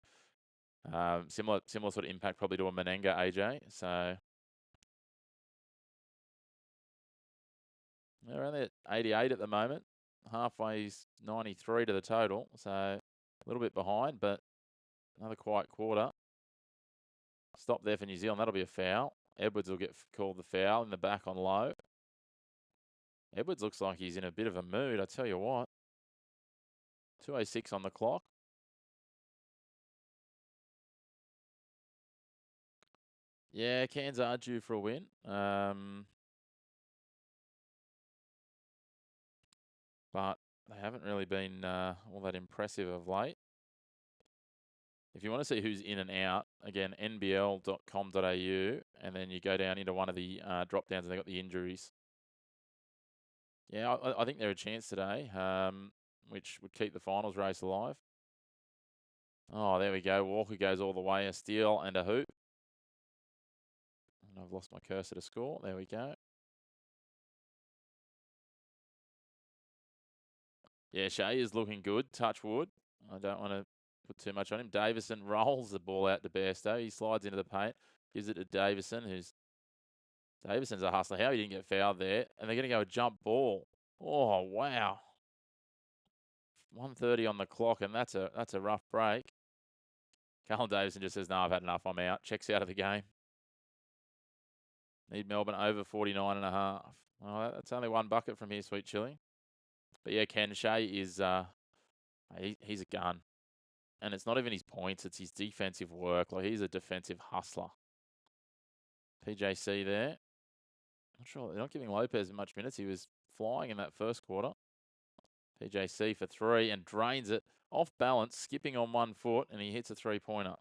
similar sort of impact probably to a Menenga, AJ. So they're only at 88 at the moment. Halfway's 93 to the total. So a little bit behind, but another quiet quarter. Stop there for New Zealand. That'll be a foul. Edwards will get called the foul in the back on low. Edwards looks like he's in a bit of a mood, I tell you what. 2:06 on the clock. Yeah, Cairns are due for a win. But they haven't really been all that impressive of late. If you want to see who's in and out, again, nbl.com.au, and then you go down into one of the drop downs and they've got the injuries. Yeah, I think they're a chance today, which would keep the finals race alive. Oh, there we go. Walker goes all the way, a steal and a hoop. And I've lost my cursor to score. There we go. Yeah, Shea is looking good. Touch wood. I don't want to put too much on him. Davison rolls the ball out to Bairstow. He slides into the paint, gives it to Davison, Davison's a hustler. How he didn't get fouled there. And they're going to go a jump ball. Oh, wow. 1:30 on the clock, and that's a rough break. Carlton Davison just says, no, I've had enough. I'm out. Checks out of the game. Need Melbourne over 49.5. Well, that's only one bucket from here, Sweet Chili. But yeah, Ken Shea is he's a gun. And it's not even his points, it's his defensive work. Like, he's a defensive hustler. PJC there. Not sure, they're not giving Lopez much minutes. He was flying in that first quarter. PJC for three and drains it. Off balance, skipping on 1 foot, and he hits a three-pointer.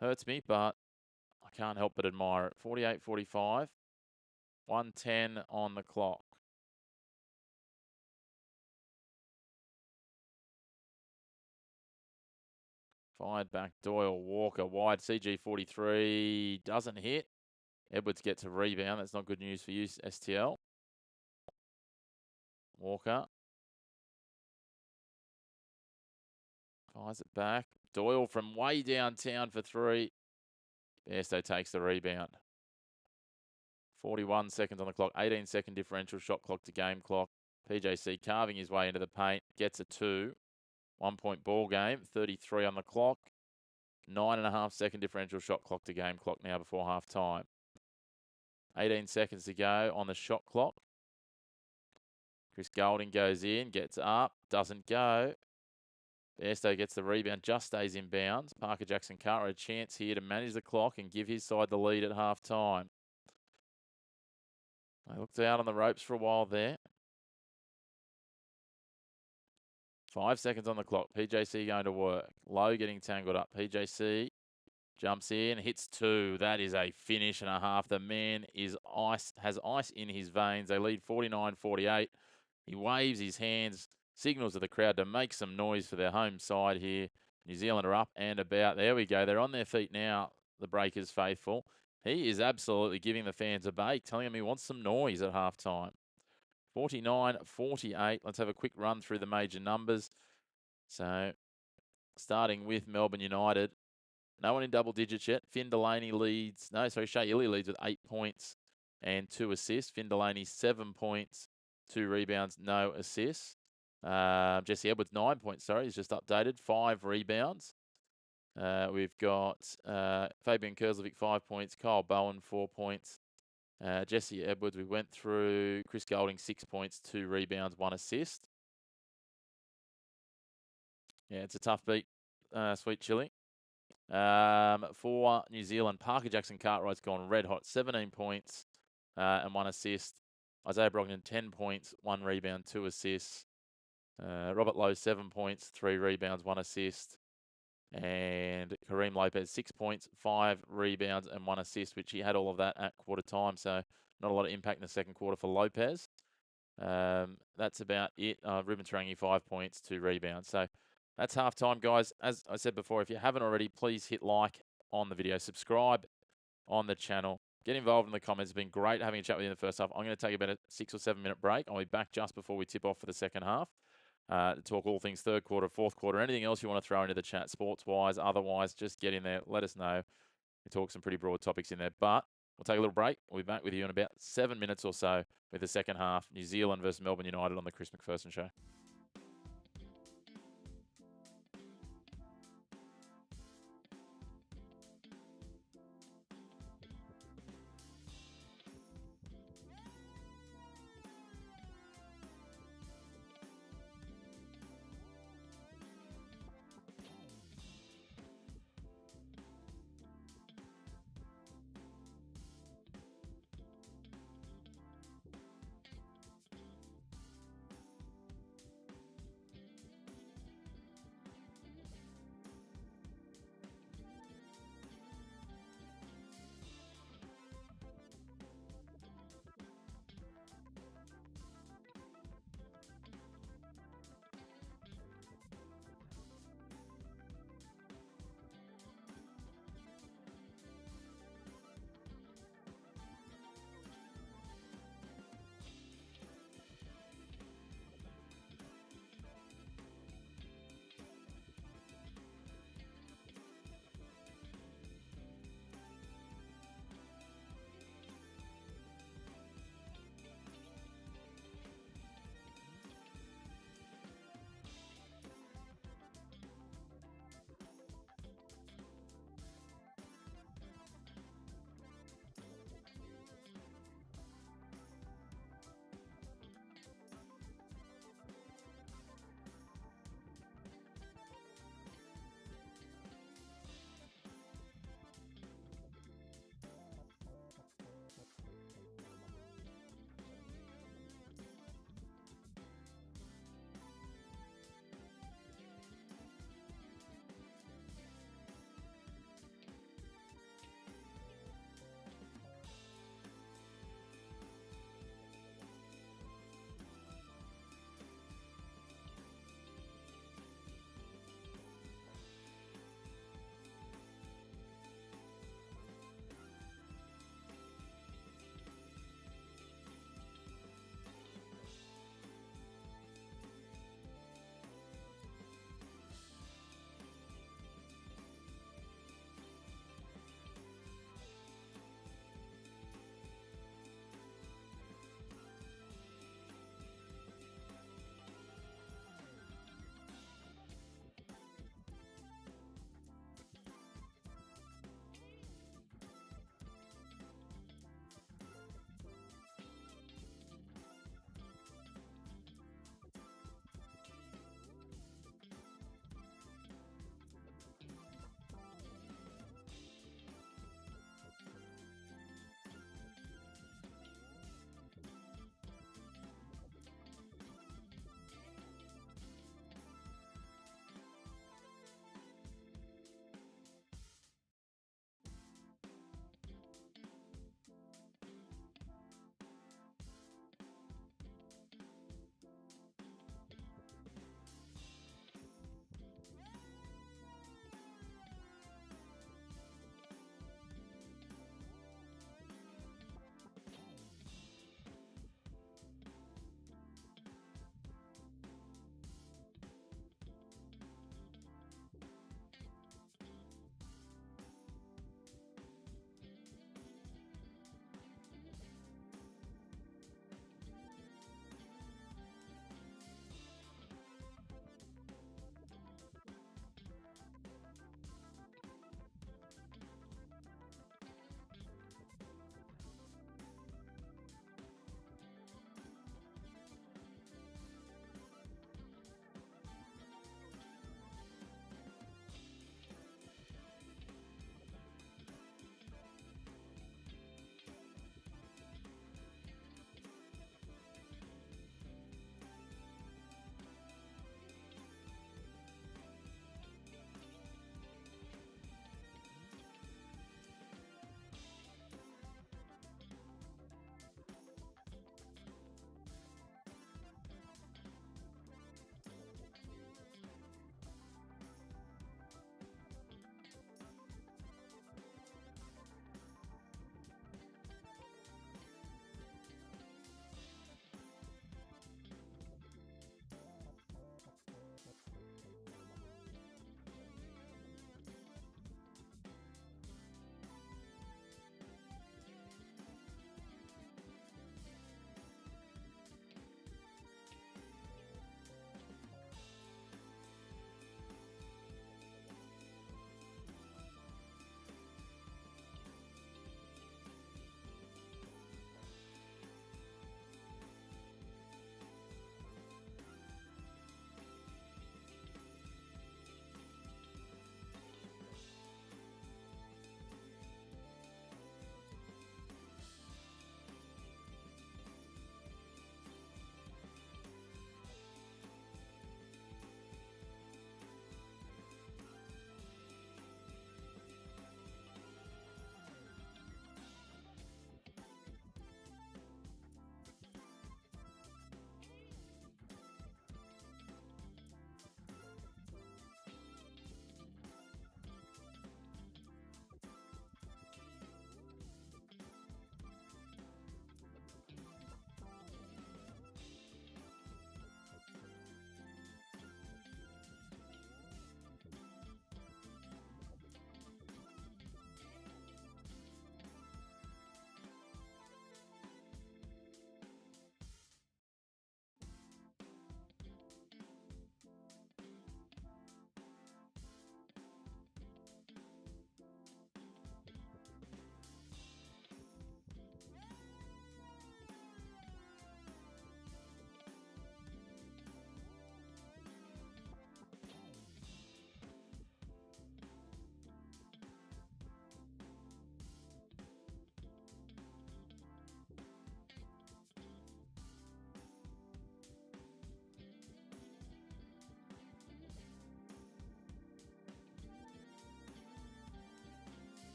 Hurts me, but I can't help but admire it. 48-45. 1:10 on the clock. Fired back, Doyle, Walker, wide, CG43, doesn't hit. Edwards gets a rebound. That's not good news for you, STL. Walker. Fires it back. Doyle from way downtown for three. Bairstow takes the rebound. 41 seconds on the clock. 18-second differential shot clock to game clock. PJC carving his way into the paint. Gets a 2. 1 point ball game. 33 on the clock. 9.5-second differential shot clock to game clock now before half time. 18 seconds to go on the shot clock. Chris Golding goes in, gets up, doesn't go. Bairstow gets the rebound, just stays in bounds. Parker Jackson Cartwright a chance here to manage the clock and give his side the lead at half time. They looked out on the ropes for a while there. 5 seconds on the clock. PJC going to work. Low getting tangled up. PJC jumps in, hits 2. That is a finish and a half. The man is has ice in his veins. They lead 49-48. He waves his hands, signals to the crowd to make some noise for their home side here. New Zealand are up and about. There we go. They're on their feet now, the Breakers faithful. He is absolutely giving the fans a bake, telling them he wants some noise at halftime. 49-48. Let's have a quick run through the major numbers. So, starting with Melbourne United. No one in double digits yet. Finn Delaney leads. No, sorry, Shea Ili leads with 8 points and 2 assists. Finn Delaney, 7 points, 2 rebounds, no assists. Jesse Edwards, 9 points, sorry, he's just updated. 5 rebounds. We've got Fabian Kurzlovic, 5 points. Kyle Bowen, 4 points. Jesse Edwards, we went through. Chris Golding, 6 points, 2 rebounds, 1 assist. Yeah, it's a tough beat, Sweet Chili. For New Zealand, Parker Jackson Cartwright's gone red hot, 17 points and 1 assist. Isaiah Brogdon, 10 points, 1 rebound, 2 assists. Robert Lowe, 7 points, 3 rebounds, 1 assist. And Kareem Lopez, 6 points, 5 rebounds and 1 assist, which he had all of that at quarter time. So not a lot of impact in the second quarter for Lopez. That's about it. Ruben Tarangi, 5 points, 2 rebounds. So that's halftime, guys. As I said before, if you haven't already, please hit like on the video, subscribe on the channel. Get involved in the comments. It's been great having a chat with you in the first half. I'm going to take about a 6 or 7 minute break. I'll be back just before we tip off for the second half to talk all things third quarter, fourth quarter, anything else you want to throw into the chat, sports-wise, otherwise, just get in there. Let us know. We talk some pretty broad topics in there, but we'll take a little break. We'll be back with you in about 7 minutes or so with the second half, New Zealand versus Melbourne United on the Chris McPherson Show.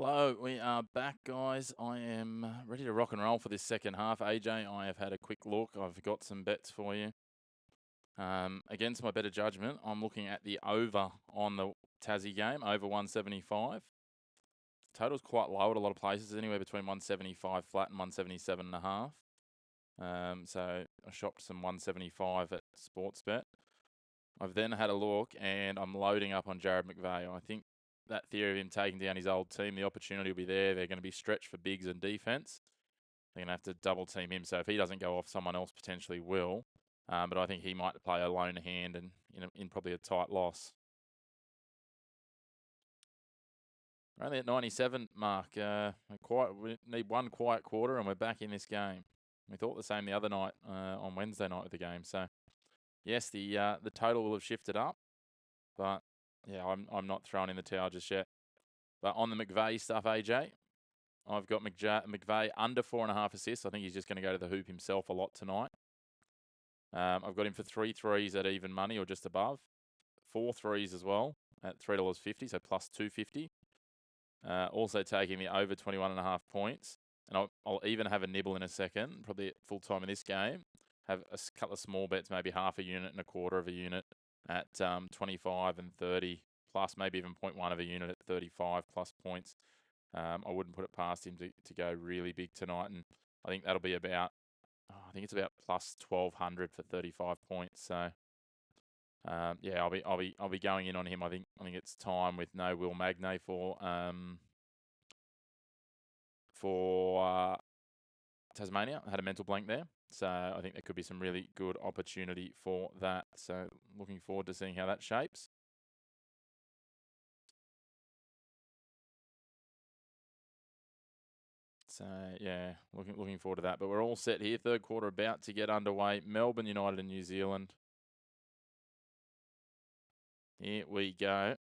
Hello, we are back, guys. I am ready to rock and roll for this second half. AJ, I have had a quick look. I've got some bets for you. Against my better judgment, I'm looking at the over on the Tassie game, over 175. Total's quite low at a lot of places, anywhere between 175 flat and 177.5. So I shopped some 175 at Sportsbet. I've then had a look, and I'm loading up on Jared McVeigh. I think that theory of him taking down his old team, the opportunity will be there. They're going to be stretched for bigs and defense. They're going to have to double team him. So if he doesn't go off, someone else potentially will. But I think he might play a lone hand and in probably a tight loss. We're only at 97 mark. We need one quiet quarter, and we're back in this game. We thought the same the other night on Wednesday night with the game. So yes, the total will have shifted up, but yeah, I'm not throwing in the towel just yet. But on the McVeigh stuff, AJ, I've got McVeigh under 4.5 assists. I think he's just going to go to the hoop himself a lot tonight. I've got him for 3 threes at even money or just above. 4 threes as well at $3.50, so plus 250. Also taking me over 21.5 points. And I'll even have a nibble in a second, probably at full time in this game. Have a couple of small bets, maybe half a unit and a quarter of a unit at 25 and 30, plus maybe even 0.1 of a unit at 35 plus points. I wouldn't put it past him to go really big tonight, and I think that'll be about, I think it's about plus 1,200 for 35 points. So yeah, I'll be going in on him. I think it's time with no Will Magnay for Tasmania. I had a mental blank there. So I think there could be some really good opportunity for that. So looking forward to seeing how that shapes. So yeah, looking forward to that. But we're all set here. Third quarter about to get underway. Melbourne United and New Zealand. Here we go.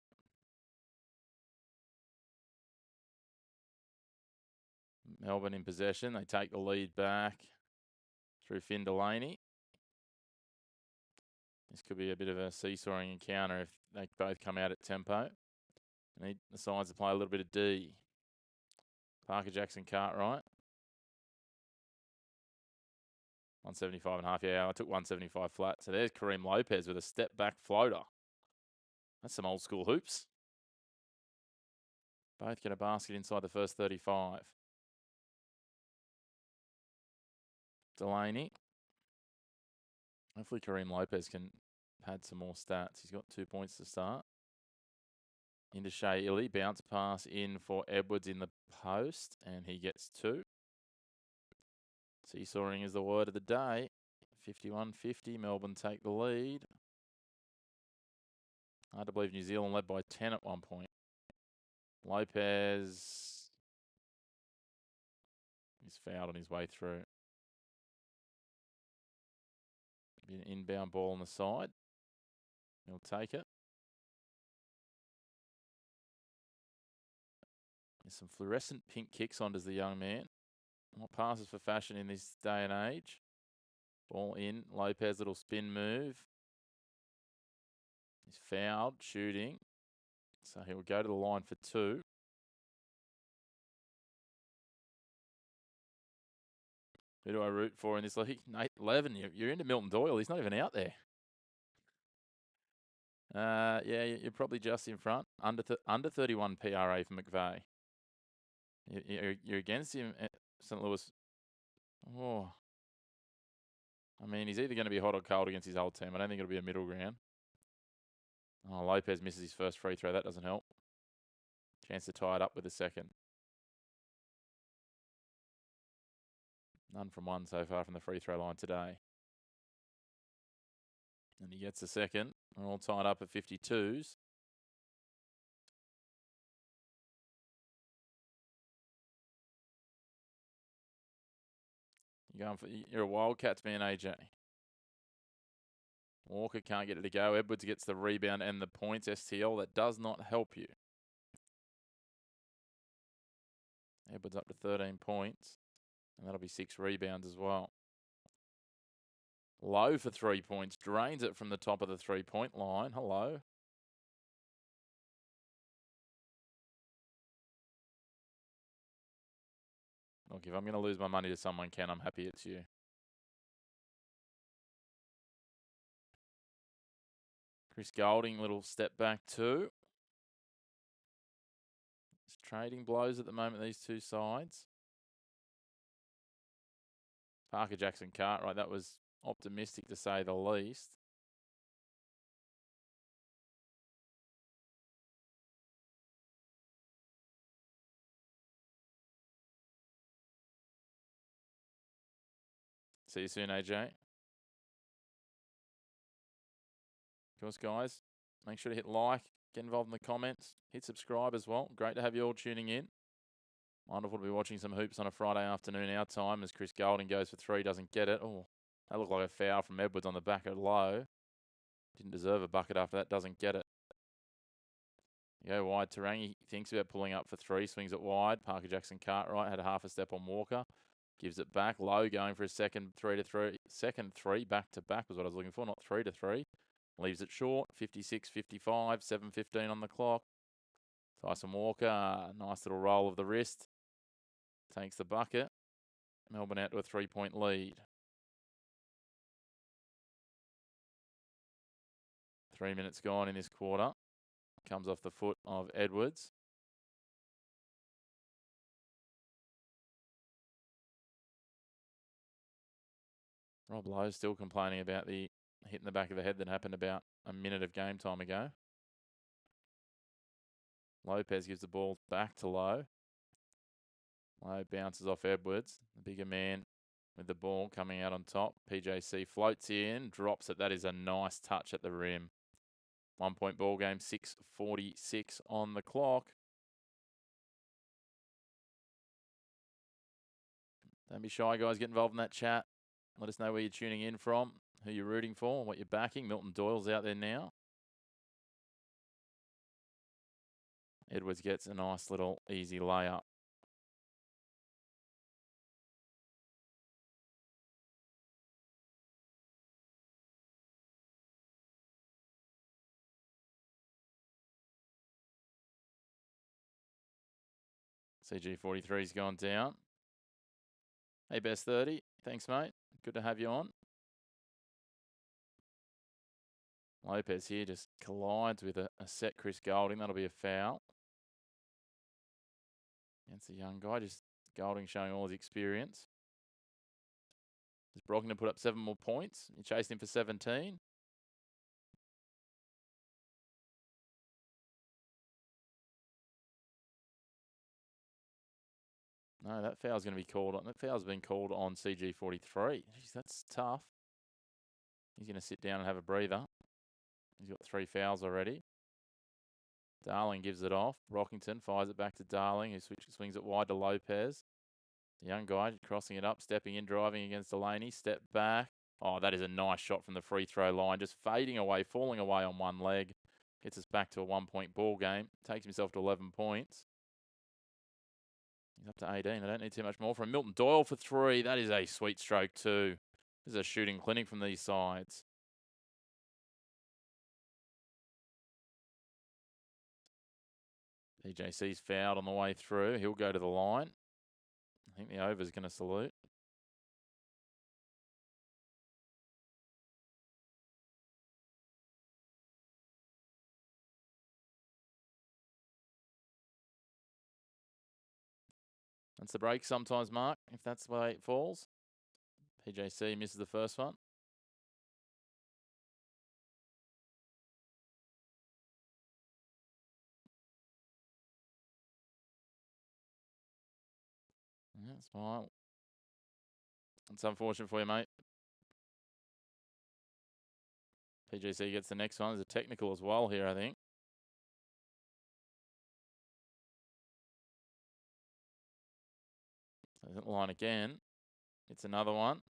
Melbourne in possession. They take the lead back through Finn Delaney. This could be a bit of a seesawing encounter if they both come out at tempo. And he decides to play a little bit of D. Parker Jackson Cartwright. 175.5. Yeah, I took 175 flat. So there's Kareem Lopez with a step back floater. That's some old school hoops. Both get a basket inside the first 35. Delaney. Hopefully Kareem Lopez can pad some more stats. He's got 2 points to start. Into Shea Illy. Bounce pass in for Edwards in the post, and he gets 2. Seesawing is the word of the day. 51-50. Melbourne take the lead. Hard to believe New Zealand led by 10 at one point. Lopez is fouled on his way through. Be an inbound ball on the side. He'll take it. There's some fluorescent pink kicks on, does the young man. What passes for fashion in this day and age? Ball in. Lopez, little spin move. He's fouled, shooting. So he'll go to the line for 2. Who do I root for in this league? Nate Levin, you're into Milton Doyle. He's not even out there. Yeah, you're probably just in front. Under 31 PRA for McVeigh. You're against him at St. Louis. Oh. I mean, he's either going to be hot or cold against his old team. I don't think it'll be a middle ground. Oh, Lopez misses his first free throw. That doesn't help. Chance to tie it up with a second. None from one so far from the free throw line today. And he gets a second. We're all tied up at 52s. You're a Wildcats man, AJ. Walker can't get it to go. Edwards gets the rebound and the points. STL, that does not help you. Edwards up to 13 points. And that'll be 6 rebounds as well. Low for 3 points. Drains it from the top of the 3-point line. Hello. Look, if I'm going to lose my money to someone, Ken, I'm happy it's you. Chris Golding, little step back too. It's trading blows at the moment, these two sides. Parker Jackson Cartwright, that was optimistic to say the least. See you soon, AJ. Of course, guys, make sure to hit like, get involved in the comments, hit subscribe as well. Great to have you all tuning in. Wonderful to be watching some hoops on a Friday afternoon our time as Chris Golding goes for three, doesn't get it. Oh, that looked like a foul from Edwards on the back of low. Didn't deserve a bucket after that, doesn't get it. Go wide, Tarangi thinks about pulling up for three, swings it wide. Parker Jackson Cartwright had a half a step on Walker. Gives it back, low going for a second three, back to back was what I was looking for, not 3 to 3. Leaves it short, 56-55, 7:15 on the clock. Tyson Walker, nice little roll of the wrist. Takes the bucket. Melbourne out to a 3-point lead. 3 minutes gone in this quarter. Comes off the foot of Edwards. Rob Lowe still complaining about the hit in the back of the head that happened about a minute of game time ago. Lopez gives the ball back to Lowe. Lowe bounces off Edwards. The bigger man with the ball coming out on top. PJC floats in, drops it. That is a nice touch at the rim. 1 point ball game, 6:46 on the clock. Don't be shy, guys. Get involved in that chat. Let us know where you're tuning in from, who you're rooting for, what you're backing. Milton Doyle's out there now. Edwards gets a nice little easy layup. CG43's gone down. Hey, Best 30. Thanks, mate. Good to have you on. Lopez here just collides with a set Chris Golding. That'll be a foul. Against a young guy. Just Golding showing all his experience. Is Brockington put up 7 more points? He chased him for 17. No, that foul's going to be called on. That foul's been called on CG43. Jeez, that's tough. He's going to sit down and have a breather. He's got 3 fouls already. Darling gives it off. Brockington fires it back to Darling, who swings it wide to Lopez. The young guy crossing it up, stepping in, driving against Delaney. Step back. Oh, that is a nice shot from the free throw line. Just fading away, falling away on one leg. Gets us back to a 1 point ball game. Takes himself to 11 points. He's up to 18. I don't need too much more from Milton Doyle for 3. That is a sweet stroke too. This is a shooting clinic from these sides. PJC's fouled on the way through. He'll go to the line. I think the over's going to salute. That's the break sometimes, Mark, if that's the way it falls. PJC misses the first one. That's fine. It's unfortunate for you, mate. PJC gets the next one. There's a technical as well here, I think. Doesn't line again. It's another one.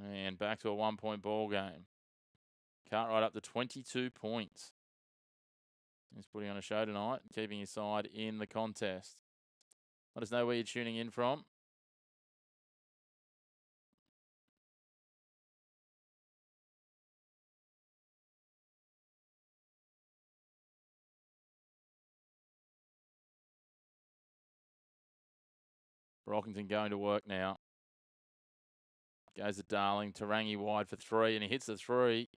And back to a 1 point ball game. Cartwright up to 22 points. He's putting on a show tonight, keeping his side in the contest. Let us know where you're tuning in from. Brockington going to work now. Goes to Darling. Tarangi wide for 3, and he hits the 3.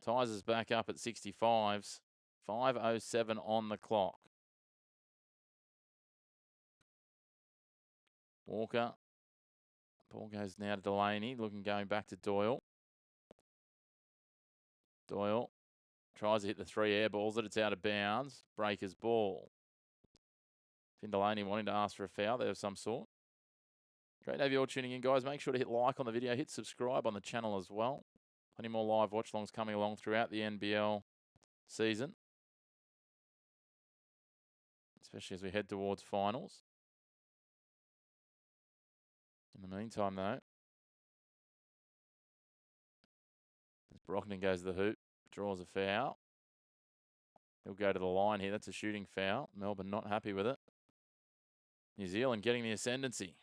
Ties us back up at 65s. 5:07 on the clock. Walker. Ball goes now to Delaney. Going back to Doyle. Doyle tries to hit the 3 air balls, but it's out of bounds. Breaker's ball. Finn Delaney wanting to ask for a foul there of some sort. Great to have you all tuning in, guys. Make sure to hit like on the video. Hit subscribe on the channel as well. Plenty more live watch-alongs coming along throughout the NBL season, especially as we head towards finals. In the meantime, though, as Brockington goes to the hoop, draws a foul. He'll go to the line here. That's a shooting foul. Melbourne not happy with it. New Zealand getting the ascendancy.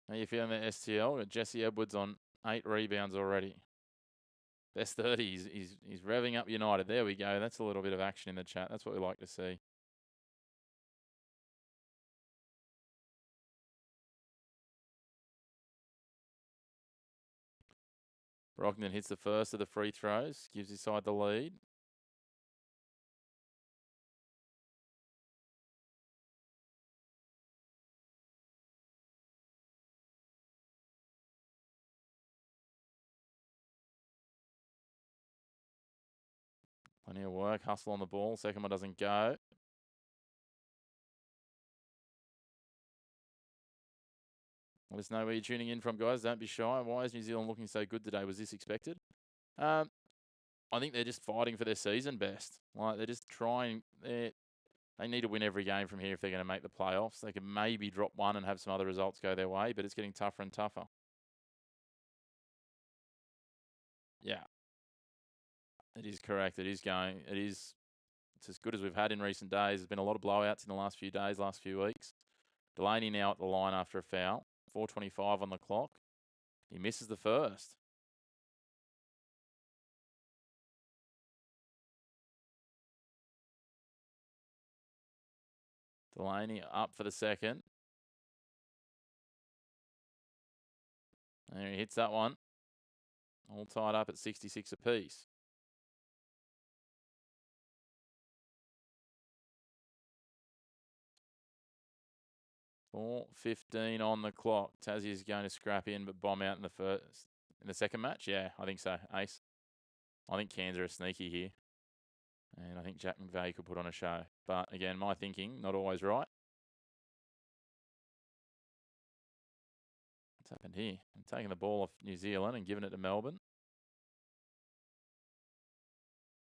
How you feeling there, STL? Got Jesse Edwards on 8 rebounds already. Best 30. He's revving up United. There we go. That's a little bit of action in the chat. That's what we like to see. Brockington hits the first of the free throws. Gives his side the lead. Plenty of work. Hustle on the ball. Second one doesn't go. Let us know where you're tuning in from, guys. Don't be shy. Why is New Zealand looking so good today? Was this expected? I think they're just fighting for their season best. Like, they're just trying. They need to win every game from here if they're going to make the playoffs. They can maybe drop one and have some other results go their way, but it's getting tougher and tougher. Yeah. It is correct. It is going. It's as good as we've had in recent days. There's been a lot of blowouts in the last few days, last few weeks. Delaney now at the line after a foul. 4:25 on the clock. He misses the first. Delaney up for the second. There he hits that one. All tied up at 66 apiece. 4:15 on the clock. Tassie's going to scrap in, but bomb out in the second match. Yeah, I think so. Ace. I think Cairns are sneaky here. And I think Jack McVeigh could put on a show. But again, my thinking, not always right. What's happened here? I'm taking the ball off New Zealand and giving it to Melbourne.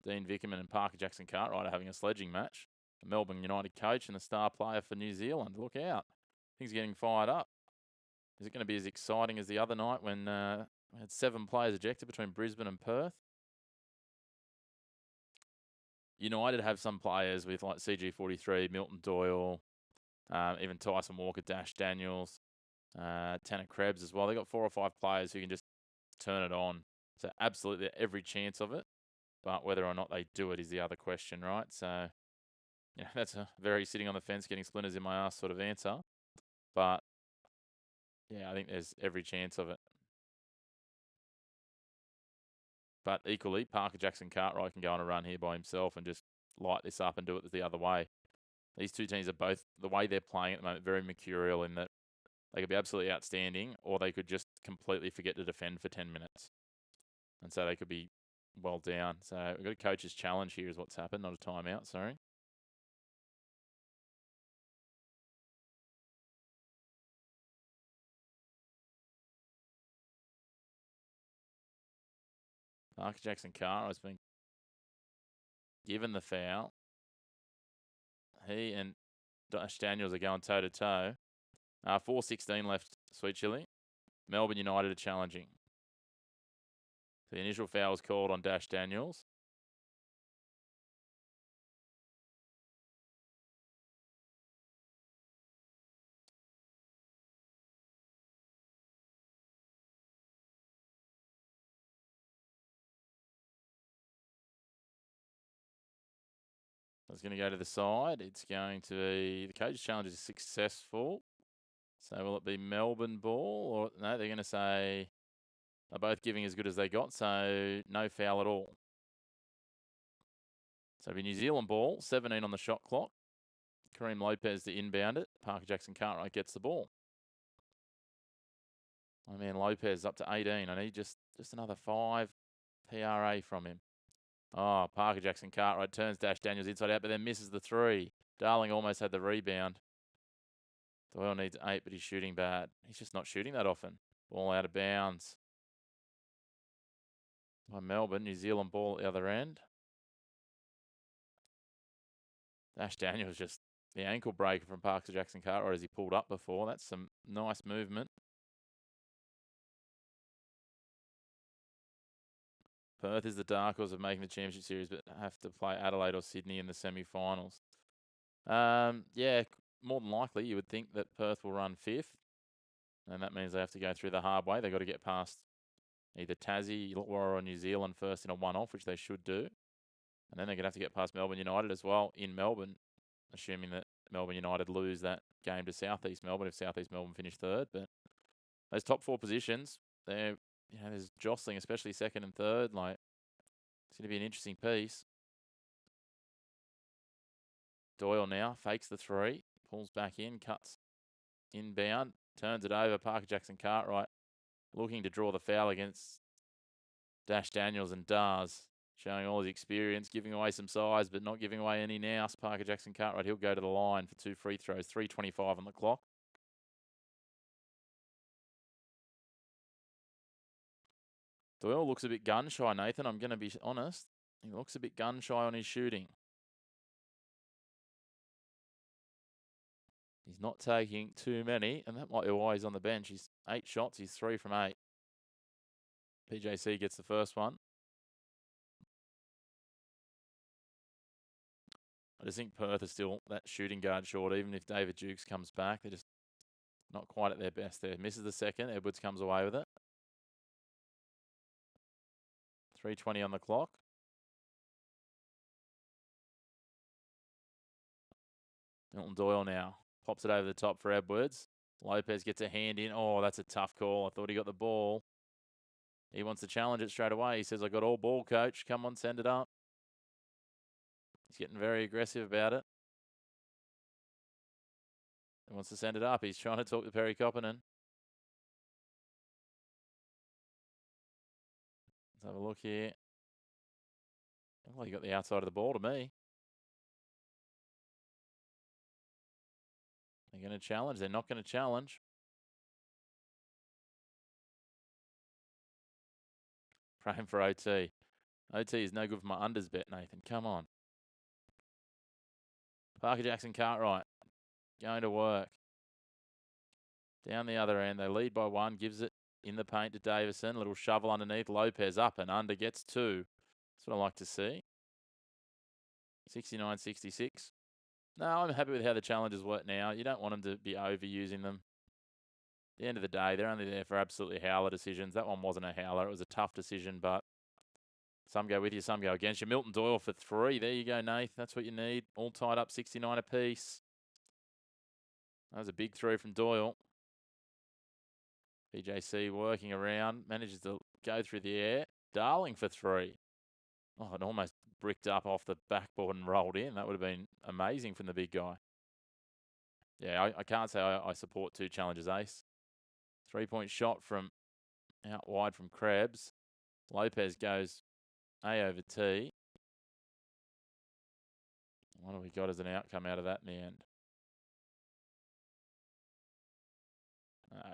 Dean Vickerman and Parker Jackson Cartwright are having a sledging match. The Melbourne United coach and the star player for New Zealand. Look out. Things are getting fired up. Is it going to be as exciting as the other night when we had 7 players ejected between Brisbane and Perth? United have some players with like CG43, Milton Doyle, even Tyson Walker, Dash Daniels, Tanner Krebs as well. They got 4 or 5 players who can just turn it on. So absolutely every chance of it. But whether or not they do it is the other question, right? So, yeah, that's a very sitting on the fence, getting splinters in my ass sort of answer. But, yeah, I think there's every chance of it. But equally, Parker Jackson Cartwright can go on a run here by himself and just light this up and do it the other way. These two teams are both, the way they're playing at the moment, very mercurial in that they could be absolutely outstanding or they could just completely forget to defend for 10 minutes. And so they could be well down. So we've got a coach's challenge here is what's happened, not a timeout, sorry. Parker Jackson Cartwright's been given the foul. He and Dash Daniels are going toe-to-toe. 4:16 left, Sweet Chili. Melbourne United are challenging. The initial foul was called on Dash Daniels. It's going to go to the side. It's going to be the coach challenge is successful. So will it be Melbourne ball or no? They're going to say they're both giving as good as they got, so no foul at all. So it'll be New Zealand ball, 17 on the shot clock. Kareem Lopez to inbound it. Parker Jackson Cartwright gets the ball. My man Lopez up to 18. I need just another 5 PRA from him. Oh, Parker Jackson Cartwright turns Dash Daniels inside out, but then misses the 3. Darling almost had the rebound. Doyle needs 8, but he's shooting bad. He's just not shooting that often. Ball out of bounds. By Melbourne, New Zealand ball at the other end. Dash Daniels just the ankle breaker from Parker Jackson Cartwright as he pulled up before. That's some nice movement. Perth is the dark horse of making the championship series, but have to play Adelaide or Sydney in the semi-finals. Yeah, more than likely, you would think that Perth will run 5th, and that means they have to go through the hard way. They've got to get past either Tassie or New Zealand first in a one-off, which they should do. And then they're going to have to get past Melbourne United as well in Melbourne, assuming that Melbourne United lose that game to Southeast Melbourne if Southeast Melbourne finish 3rd. But those top 4 positions, they're there's jostling, especially 2nd and 3rd. Like, it's going to be an interesting piece. Doyle now fakes the 3, pulls back in, cuts inbound, turns it over. Parker Jackson Cartwright looking to draw the foul against Dash Daniels and does, showing all his experience, giving away some size, but not giving away any now. Parker Jackson Cartwright, he'll go to the line for 2 free throws, 3:25 on the clock. Doyle looks a bit gun shy, Nathan. I'm going to be honest. He looks a bit gun shy on his shooting. He's not taking too many, and that might be why he's on the bench. He's 8 shots. He's 3 from 8. PJC gets the first one. I just think Perth is still that shooting guard short. Even if David Dukes comes back, they're just not quite at their best there. Misses the second. Edwards comes away with it. 3:20 on the clock. Milton Doyle now pops it over the top for Edwards. Lopez gets a hand in. Oh, that's a tough call. I thought he got the ball. He wants to challenge it straight away. He says, I got all ball, coach. Come on, send it up. He's getting very aggressive about it. He wants to send it up. He's trying to talk to Perry Koppinen. Let's have a look here. Well, he got the outside of the ball to me. They're going to challenge. They're not going to challenge. Praying for OT. OT is no good for my unders bet, Nathan. Come on. Parker Jackson Cartwright going to work. Down the other end, they lead by 1. Gives it in the paint to Davison. Little shovel underneath. Lopez up and under. Gets 2. That's what I like to see. 69-66. No, I'm happy with how the challenges work now. You don't want them to be overusing them. At the end of the day, they're only there for absolutely howler decisions. That one wasn't a howler. It was a tough decision, but some go with you, some go against you. Milton Doyle for 3. There you go, Nath. That's what you need. All tied up, 69 apiece. That was a big 3 from Doyle. BJC working around. Manages to go through the air. Darling for 3. Oh, it almost bricked up off the backboard and rolled in. That would have been amazing from the big guy. Yeah, I can't say I support 2 challenges ace. 3-point shot from out wide from Krebs. Lopez goes A over T. What have we got as an outcome out of that in the end?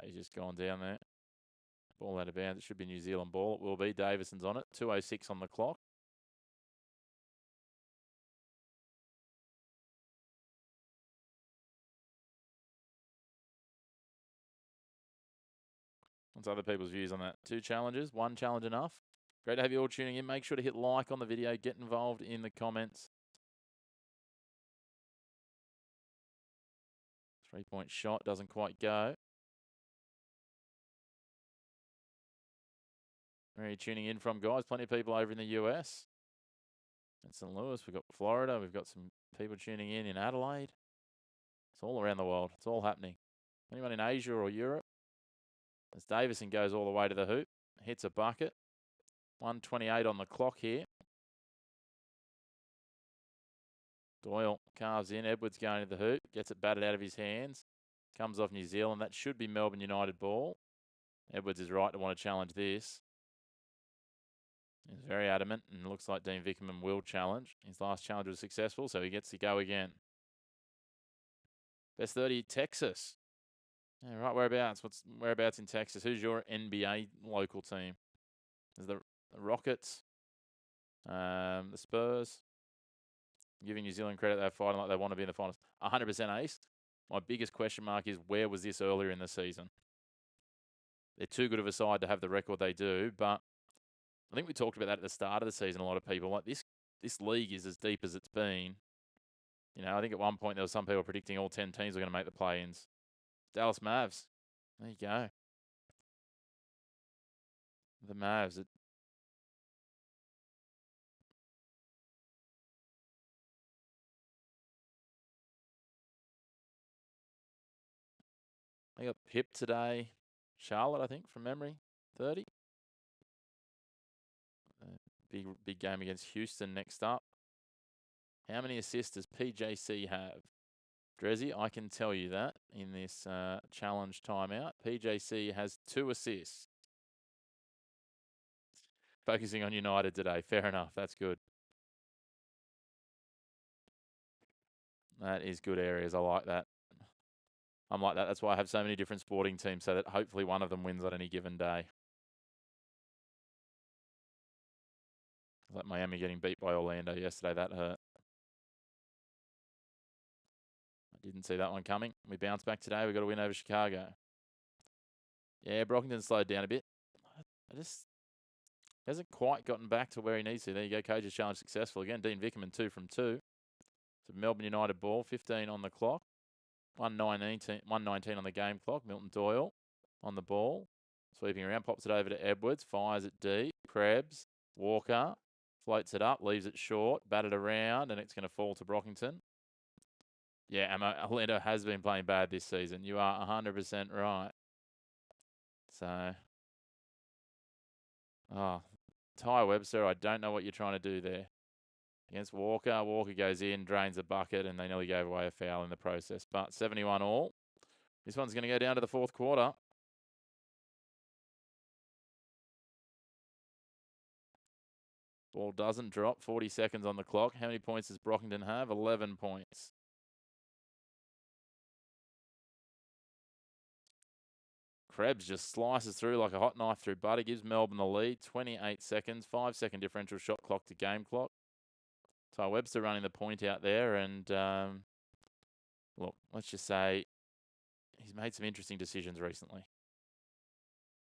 He's just gone down there. Ball out of bounds. It should be New Zealand ball. It will be. Davison's on it. 2:06 on the clock. What's other people's views on that? 2 challenges? 1 challenge enough? Great to have you all tuning in. Make sure to hit like on the video. Get involved in the comments. 3-point shot doesn't quite go. Where are you tuning in from, guys? Plenty of people over in the US. In St. Louis, we've got Florida. We've got some people tuning in Adelaide. It's all around the world. It's all happening. Anyone in Asia or Europe? As Davison goes all the way to the hoop. Hits a bucket. 1:28 on the clock here. Doyle carves in. Edwards going to the hoop. Gets it batted out of his hands. Comes off New Zealand. That should be Melbourne United ball. Edwards is right to want to challenge this. He's very adamant and looks like Dean Vickerman will challenge. His last challenge was successful, so he gets to go again. Best 30, Texas. Yeah, right, whereabouts? Whereabouts in Texas? Who's your NBA local team? Is the Rockets, the Spurs? Giving New Zealand credit, they're fighting like they want to be in the finals. 100% ace. My biggest question mark is where was this earlier in the season? They're too good of a side to have the record they do, but I think we talked about that at the start of the season. A lot of people like this league is as deep as it's been. You know, I think at one point there was some people predicting all 10 teams were going to make the play-ins. Dallas Mavs. There you go. The Mavs. They got Pip today. Charlotte, I think, from memory. 30. Big game against Houston next up. How many assists does PJC have? Drezzy, I can tell you that in this challenge timeout. PJC has 2 assists. Focusing on United today. Fair enough. That's good. That is good areas. I like that. I'm like that. That's why I have so many different sporting teams so that hopefully one of them wins on any given day. Like Miami getting beat by Orlando yesterday. That hurt. I didn't see that one coming. We bounce back today. We've got to win over Chicago. Yeah, Brockington slowed down a bit. I just hasn't quite gotten back to where he needs to. There you go. Coach's challenge successful again. Dean Vickerman 2 from 2. So Melbourne United ball. 15 on the clock. 1:19 on the game clock. Milton Doyle on the ball. Sweeping around. Pops it over to Edwards. Fires it deep. Krebs. Walker. Floats it up. Leaves it short. Batted around. And it's going to fall to Brockington. Yeah, Orlando has been playing bad this season. You are 100% right. So, Ty Webster, I don't know what you're trying to do there. Against Walker. Walker goes in, drains the bucket, and they nearly gave away a foul in the process. But 71 all. This one's going to go down to the fourth quarter. Ball doesn't drop. 40 seconds on the clock. How many points does Brockington have? 11 points. Krebs just slices through like a hot knife through butter. Gives Melbourne the lead. 28 seconds. 5-second differential shot clock to game clock. Ty Webster running the point out there. And, look, let's just say he's made some interesting decisions recently.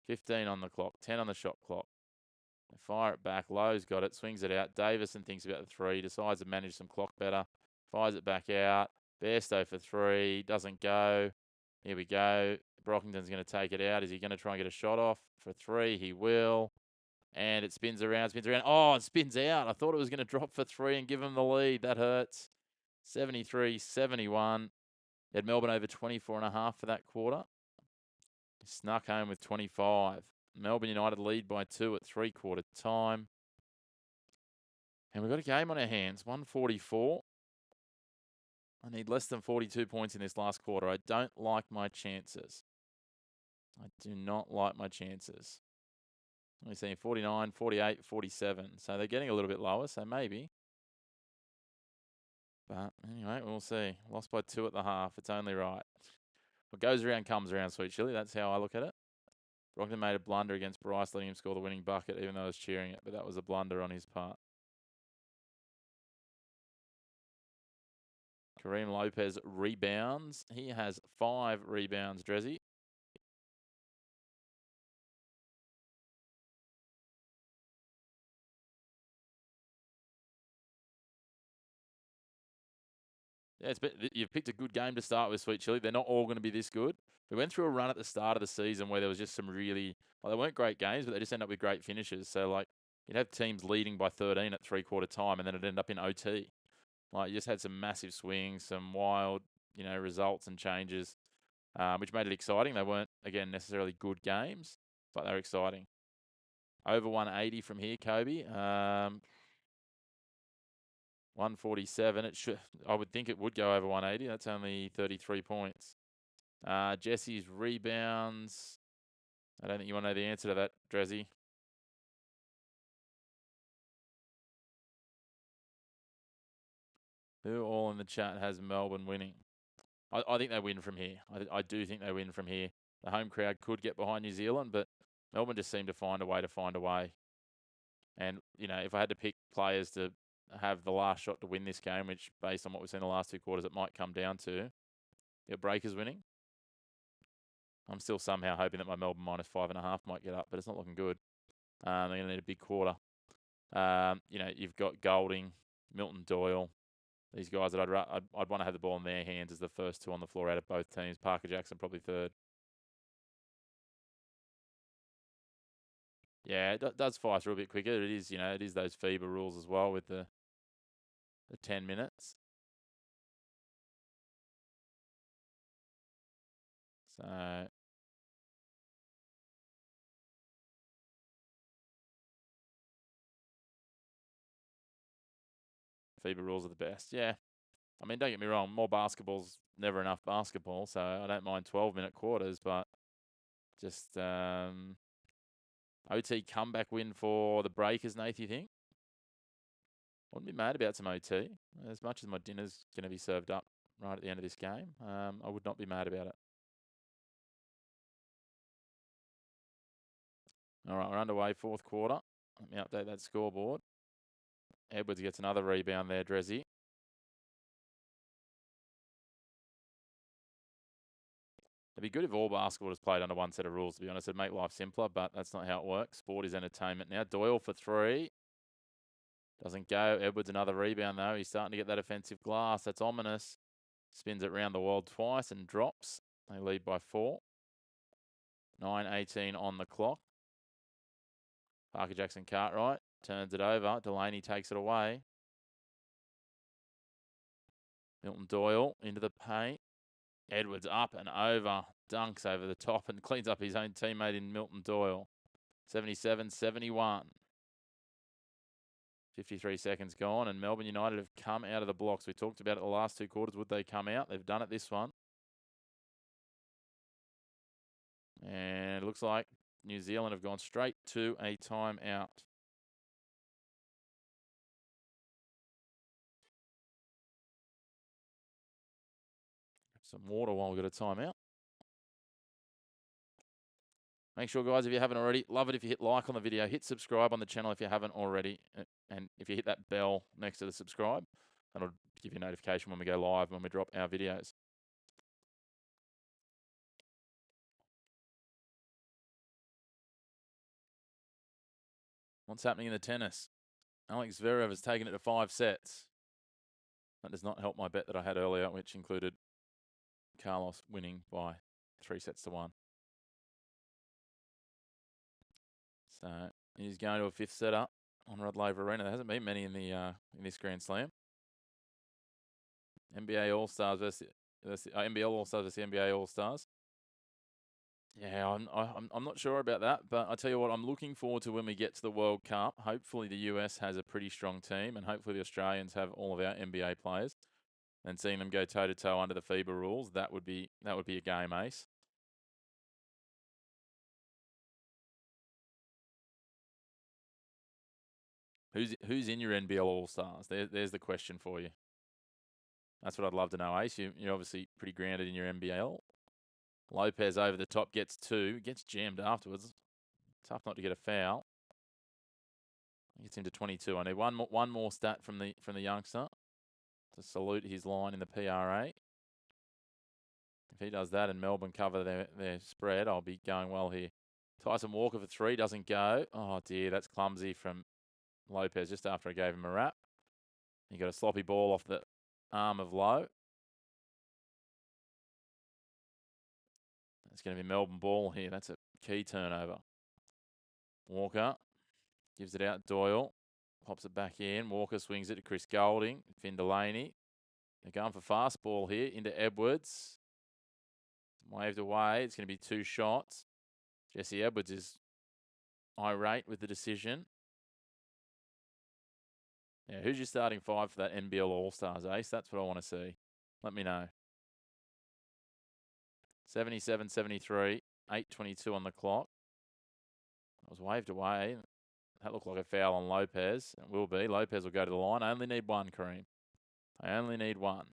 15 on the clock. 10 on the shot clock. They fire it back. Lowe's got it. Swings it out. Davison thinks about the 3. Decides to manage some clock better. Fires it back out. Bairstow for 3. Doesn't go. Here we go. Brockington's going to take it out. Is he going to try and get a shot off for 3? He will. And it spins around. Oh, it spins out. I thought it was going to drop for 3 and give him the lead. That hurts. 73-71. They had Melbourne over 24.5 for that quarter. He snuck home with 25. Melbourne United lead by 2 at 3-quarter time. And we've got a game on our hands. 144. I need less than 42 points in this last quarter. I don't like my chances. I do not like my chances. We're seeing 49, 48, 47. So they're getting a little bit lower, so maybe. But anyway, we'll see. Lost by 2 at the half. It's only right. What goes around comes around, Sweet Chili. That's how I look at it. Brockton made a blunder against Bryce, letting him score the winning bucket, even though I was cheering it. But that was a blunder on his part. Kareem Lopez rebounds. He has 5 rebounds, Drezzy. Yeah, you've picked a good game to start with, Sweet Chili. They're not all going to be this good. We went through a run at the start of the season where there was just some really, well, they weren't great games, but they just end up with great finishes. So, like, you'd have teams leading by 13 at three-quarter time, and then it'd end up in OT. Like, you just had some massive swings, some wild, results and changes, which made it exciting. They weren't, again, necessarily good games, but they were exciting. Over 180 from here, Kobe. 147. I would think it would go over 180. That's only 33 points. Jesse's rebounds. I don't think you want to know the answer to that, Drezzy. Who all in the chat has Melbourne winning? I think they win from here. I do think they win from here. The home crowd could get behind New Zealand, but Melbourne just seem to find a way. And, if I had to pick players to have the last shot to win this game, which based on what we've seen in the last two quarters, it might come down to, Breakers winning. I'm still somehow hoping that my Melbourne -5.5 might get up, but it's not looking good. They're going to need a big quarter. You've got Golding, Milton Doyle, these guys that I'd want to have the ball in their hands as the first two on the floor out of both teams. Parker Jackson probably third. Yeah, it does fire through a bit quicker. It is those FIBA rules as well with the 10 minutes. So FIBA rules are the best. Yeah. I mean, don't get me wrong, more basketball's never enough basketball, so I don't mind 12-minute quarters, but just OT comeback win for the Breakers, Nath, you think? I wouldn't be mad about some OT. As much as my dinner's going to be served up right at the end of this game, I would not be mad about it. All right, we're underway, fourth quarter. Let me update that scoreboard. Edwards gets another rebound there, Drezzy. It'd be good if all basketball was played under one set of rules, to be honest. It'd make life simpler, but that's not how it works. Sport is entertainment now. Doyle for three. Doesn't go. Edwards another rebound, though. He's starting to get that offensive glass. That's ominous. Spins it round the world twice and drops. They lead by 4. 9:18 on the clock. Parker Jackson Cartwright turns it over. Delaney takes it away. Milton Doyle into the paint. Edwards up and over. Dunks over the top and cleans up his own teammate in Milton Doyle. 77-71. 53 seconds gone, and Melbourne United have come out of the blocks. We talked about it the last two quarters. Would they come out? They've done it this one. And it looks like New Zealand have gone straight to a timeout. Some water while we've got a timeout. Make sure, guys, if you haven't already, love it if you hit like on the video. Hit subscribe on the channel if you haven't already. And if you hit that bell next to the subscribe, that'll give you a notification when we go live, when we drop our videos. What's happening in the tennis? Alex Zverev has taken it to 5 sets. That does not help my bet that I had earlier, which included Carlos winning by 3 sets to 1. So he's going to a 5th setter on Rod Laver Arena. There hasn't been many in this Grand Slam. NBA All-Stars versus NBL All-Stars versus NBA All-Stars. Yeah, I'm not sure about that, but I tell you what, I'm looking forward to when we get to the World Cup. Hopefully the US has a pretty strong team, and hopefully the Australians have all of our NBA players. And seeing them go toe-to-toe under the FIBA rules, that would be a game ace. Who's in your NBL All-Stars? There's the question for you. That's what I'd love to know, Ace. You're obviously pretty grounded in your NBL. Lopez over the top gets 2, gets jammed afterwards. Tough not to get a foul. Gets him to 22. I need one more stat from the youngster to salute his line in the PRA. If he does that and Melbourne cover their spread, I'll be going well here. Tyson Walker for 3, doesn't go. Oh dear, that's clumsy from Lopez just after I gave him a wrap. He got a sloppy ball off the arm of Lowe. It's going to be Melbourne ball here. That's a key turnover. Walker gives it out. Doyle pops it back in. Walker swings it to Chris Golding. Finn Delaney. They're going for fast ball here into Edwards. Waved away. It's going to be 2 shots. Jesse Edwards is irate with the decision. Yeah, who's your starting 5 for that NBL All-Stars, Ace? That's what I want to see. Let me know. 77-73, 8:22 on the clock. It was waved away. That looked like a foul on Lopez. It will be. Lopez will go to the line. I only need one, Kareem. I only need one.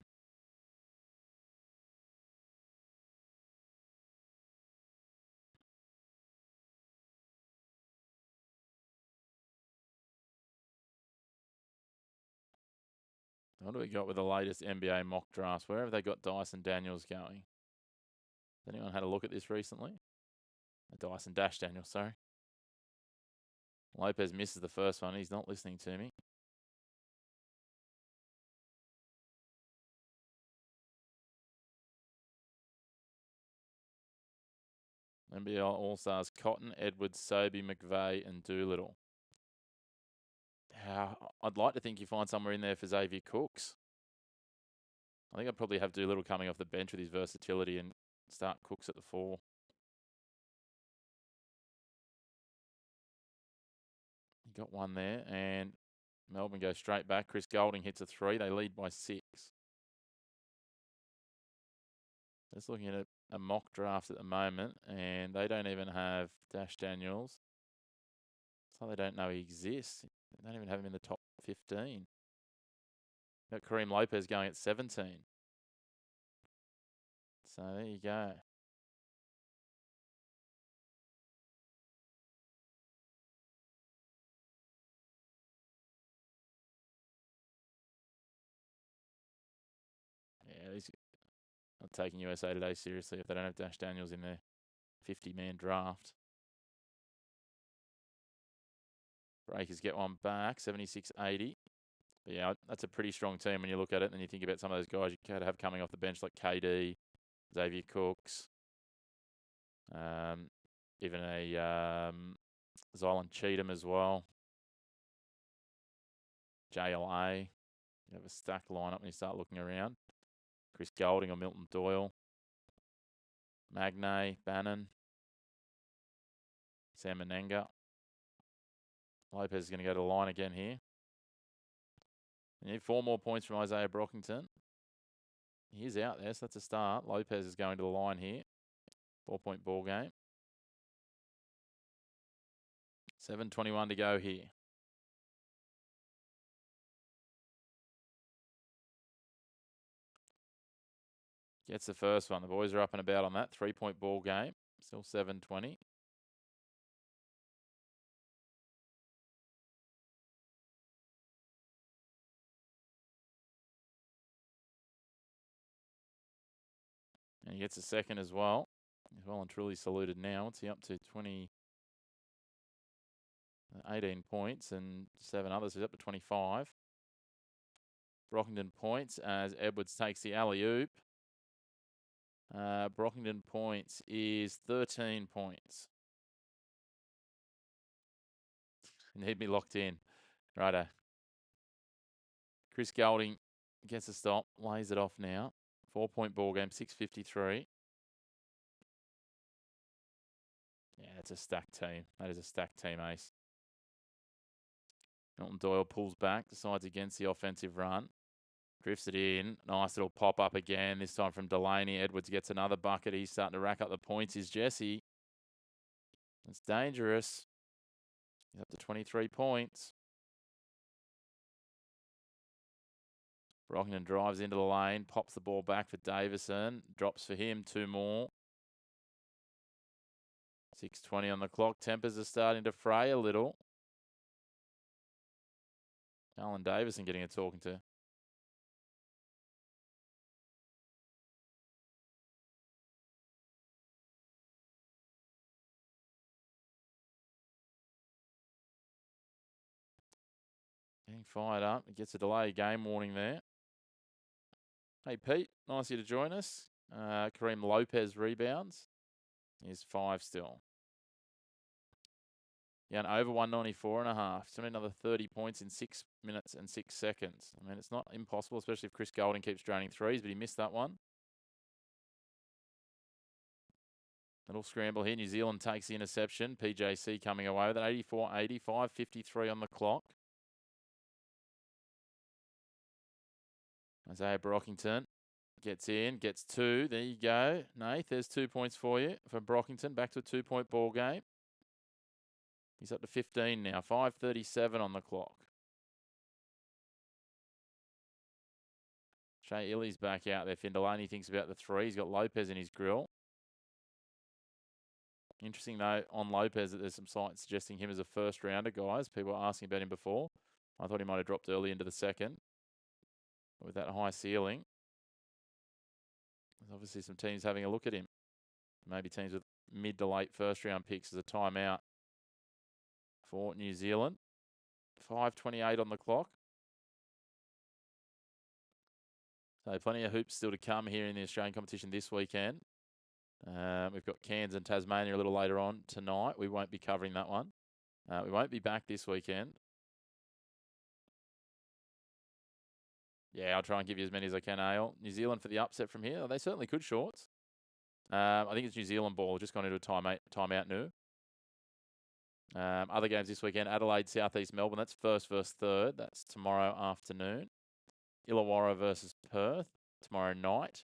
What do we got with the latest NBA mock drafts? Where have they got Dyson Daniels going? Has anyone had a look at this recently? Dyson Dash Daniels, sorry. Lopez misses the first one. He's not listening to me. NBL All-Stars, Cotton, Edwards, Sobey, McVeigh, and Doolittle. I'd like to think you find somewhere in there for Xavier Cooks. I think I'd probably have Doolittle coming off the bench with his versatility and start Cooks at the 4. You got one there, and Melbourne goes straight back. Chris Golding hits a 3. They lead by 6. Just looking at a mock draft at the moment, and they don't even have Dash Daniels. So they don't know he exists. They don't even have him in the top 15. Got Kareem Lopez going at 17. So there you go. Yeah, he's not taking USA Today seriously if they don't have Dash Daniels in their 50-man draft. Breakers get one back, 76-80. But yeah, that's a pretty strong team when you look at it. And then you think about some of those guys you could have coming off the bench like KD, Xavier Cooks, even a Zylan Cheatham as well. JLA. You have a stacked lineup when you start looking around. Chris Golding or Milton Doyle. Magnay, Bannon. Sam Menenga. Lopez is going to go to the line again here. You need 4 more points from Isaiah Brockington. He's out there, so that's a start. Lopez is going to the line here. 4-point ball game. 7:21 to go here. Gets the first one. The boys are up and about on that. 3-point ball game. Still 7:20. And he gets a second as well. He's well and truly saluted now. What's he up to? 18 points and 7 others. He's up to 25. Brockington points as Edwards takes the alley-oop. Brockington points is 13 points. You need me locked in. Righto. Chris Golding gets a stop, lays it off now. 4-point ball game, 6:53. Yeah, it's a stacked team. That is a stacked team, Ace. Milton Doyle pulls back, decides against the offensive run. Drifts it in. Nice little pop up again, this time from Delaney. Edwards gets another bucket. He's starting to rack up the points. Is Jesse. It's dangerous. He's up to 23 points. Brockington drives into the lane, pops the ball back for Davison. Drops for him, 2 more. 6:20 on the clock. Tempers are starting to fray a little. Alan Davison getting a talking to. Getting fired up. It gets a delay game warning there. Hey, Pete. Nice of you to join us. Kareem Lopez rebounds. Here's 5 still. Yeah, and over 194.5. Still need another 30 points in 6 minutes and 6 seconds. I mean, it's not impossible, especially if Chris Golding keeps draining threes, but he missed that one. Little scramble here. New Zealand takes the interception. PJC coming away with it. 84-80, 5:53 on the clock. Isaiah Brockington gets in, gets 2. There you go. Nath, there's 2 points for you from Brockington. Back to a 2-point ball game. He's up to 15 now. 5:37 on the clock. Shea Illy's back out there. Finn Delaney thinks about the 3. He's got Lopez in his grill. Interesting, though, on Lopez that there's some sites suggesting him as a first-rounder, guys. People were asking about him before. I thought he might have dropped early into the second. But with that high ceiling, there's obviously some teams having a look at him. Maybe teams with mid to late first-round picks as a timeout for New Zealand. 5:28 on the clock. So plenty of hoops still to come here in the Australian competition this weekend. We've got Cairns and Tasmania a little later on tonight. We won't be covering that one. We won't be back this weekend. Yeah, I'll try and give you as many as I can, Ale. New Zealand for the upset from here. They certainly could, Shorts. I think it's New Zealand ball. Just gone into a timeout new. Other games this weekend, Adelaide, Southeast Melbourne. That's first versus third. That's tomorrow afternoon. Illawarra versus Perth tomorrow night.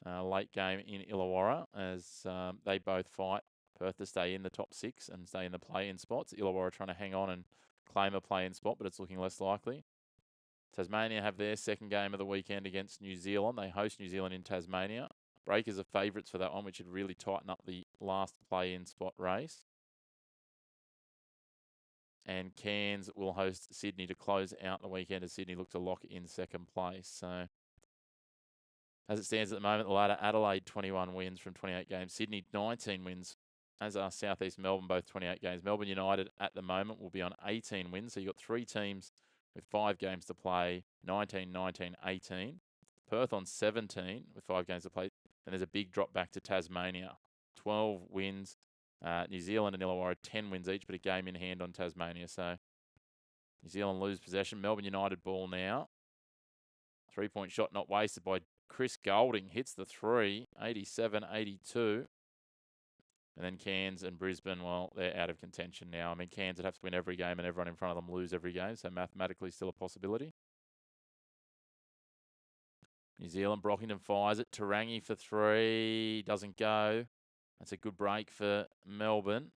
Late game in Illawarra as they both fight Perth to stay in the top 6 and stay in the play-in spots. Illawarra trying to hang on and claim a play-in spot, but it's looking less likely. Tasmania have their second game of the weekend against New Zealand. They host New Zealand in Tasmania. Breakers are favourites for that one, which should really tighten up the last play-in spot race. And Cairns will host Sydney to close out the weekend as Sydney look to lock in second place. So as it stands at the moment, the ladder, Adelaide 21 wins from 28 games. Sydney 19 wins, as are Southeast Melbourne, both 28 games. Melbourne United at the moment will be on 18 wins. So you've got 3 teams with 5 games to play, 19, 19, 18. Perth on 17 with 5 games to play. And there's a big drop back to Tasmania. 12 wins. New Zealand and Illawarra 10 wins each, but a game in hand on Tasmania. So New Zealand lose possession. Melbourne United ball now. 3-point shot not wasted by Chris Golding. Hits the 3, 87-82. And then Cairns and Brisbane, well, they're out of contention now. I mean, Cairns would have to win every game and everyone in front of them lose every game. So mathematically still a possibility. New Zealand, Brockington fires it. Tarangi for 3. Doesn't go. That's a good break for Melbourne.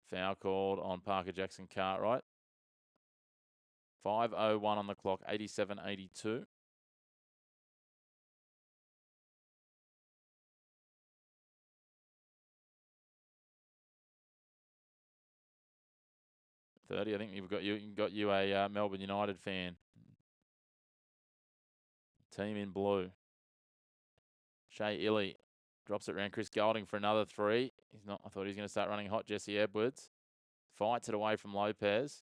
Foul called on Parker Jackson Cartwright. 5:01 on the clock, 87-82. I think you've got you a Melbourne United fan. Team in blue. Shea Illy drops it around Chris Golding for another 3. He's not. I thought he was going to start running hot. Jesse Edwards fights it away from Lopez.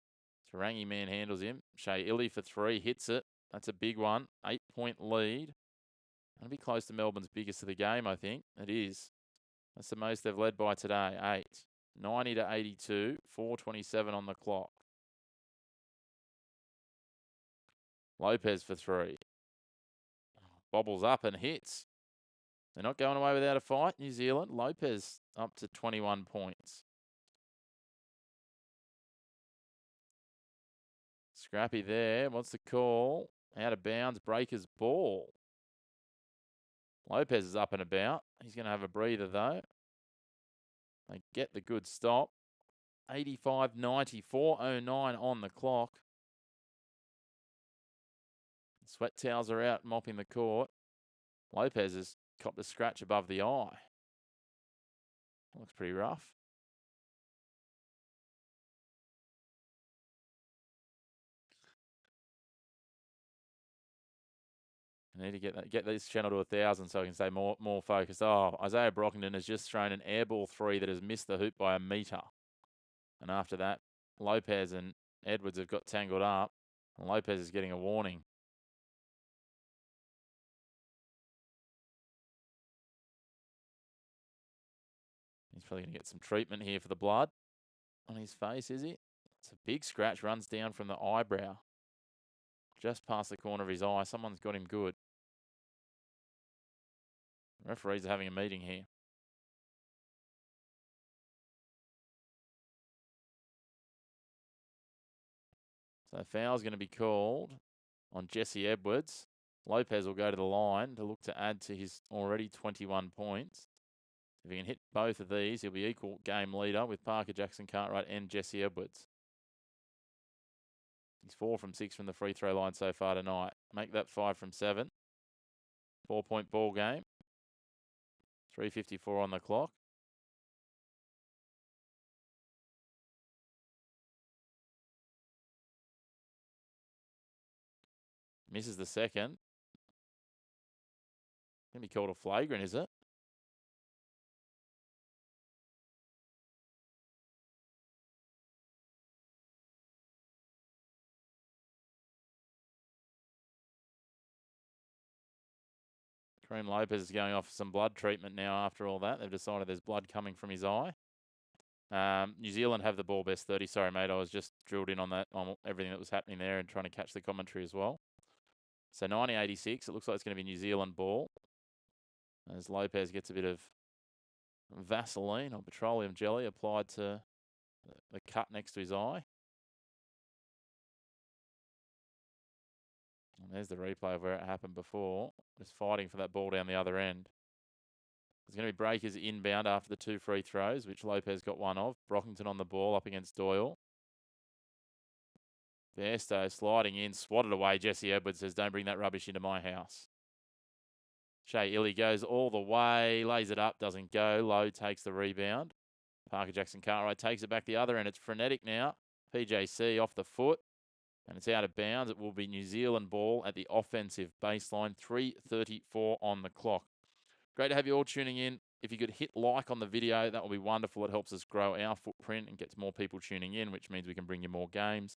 Tarangi manhandles him. Shea Illy for 3, hits it. That's a big one. 8-point lead. That'll be close to Melbourne's biggest of the game, I think. It is. That's the most they've led by today. 8. 90-82. 4:27 on the clock. Lopez for 3. Bobbles up and hits. They're not going away without a fight, New Zealand. Lopez up to 21 points. Scrappy there. What's the call? Out of bounds. Breakers ball. Lopez is up and about. He's going to have a breather, though. They get the good stop. 85-90. 4:09 on the clock. Sweat towels are out mopping the court. Lopez has copped a scratch above the eye. Looks pretty rough. I need to get this channel to 1,000 so I can stay more focused. Oh, Isaiah Brockington has just thrown an airball 3 that has missed the hoop by a metre. And after that, Lopez and Edwards have got tangled up. And Lopez is getting a warning. probably going to get some treatment here for the blood on his face, is he? It's a big scratch, runs down from the eyebrow. Just past the corner of his eye. Someone's got him good. Referees are having a meeting here. So foul's going to be called on Jesse Edwards. Lopez will go to the line to look to add to his already 21 points. If he can hit both of these, he'll be equal game leader with Parker Jackson Cartwright and Jesse Edwards. He's 4 from 6 from the free throw line so far tonight. Make that 5 from 7. 4-point ball game. 3:54 on the clock. Misses the second. Going to be called a flagrant, is it? Kareem Lopez is going off some blood treatment now after all that. They've decided there's blood coming from his eye. New Zealand have the ball best 30. Sorry, mate. I was just drilled in on that, on everything that was happening there and trying to catch the commentary as well. So 90-86. It looks like it's going to be New Zealand ball. As Lopez gets a bit of Vaseline or petroleum jelly applied to the cut next to his eye. And there's the replay of where it happened before. Just fighting for that ball down the other end. There's going to be breakers inbound after the 2 free throws, which Lopez got one of. Brockington on the ball up against Doyle. Bairstow sliding in, swatted away. Jesse Edwards says, don't bring that rubbish into my house. Shea Illy goes all the way, lays it up, doesn't go. Lowe takes the rebound. Parker Jackson Cartwright takes it back the other end. It's frenetic now. PJC off the foot. And it's out of bounds. It will be New Zealand ball at the offensive baseline. 3:34 on the clock. Great to have you all tuning in. If you could hit like on the video, that will be wonderful. It helps us grow our footprint and gets more people tuning in, which means we can bring you more games.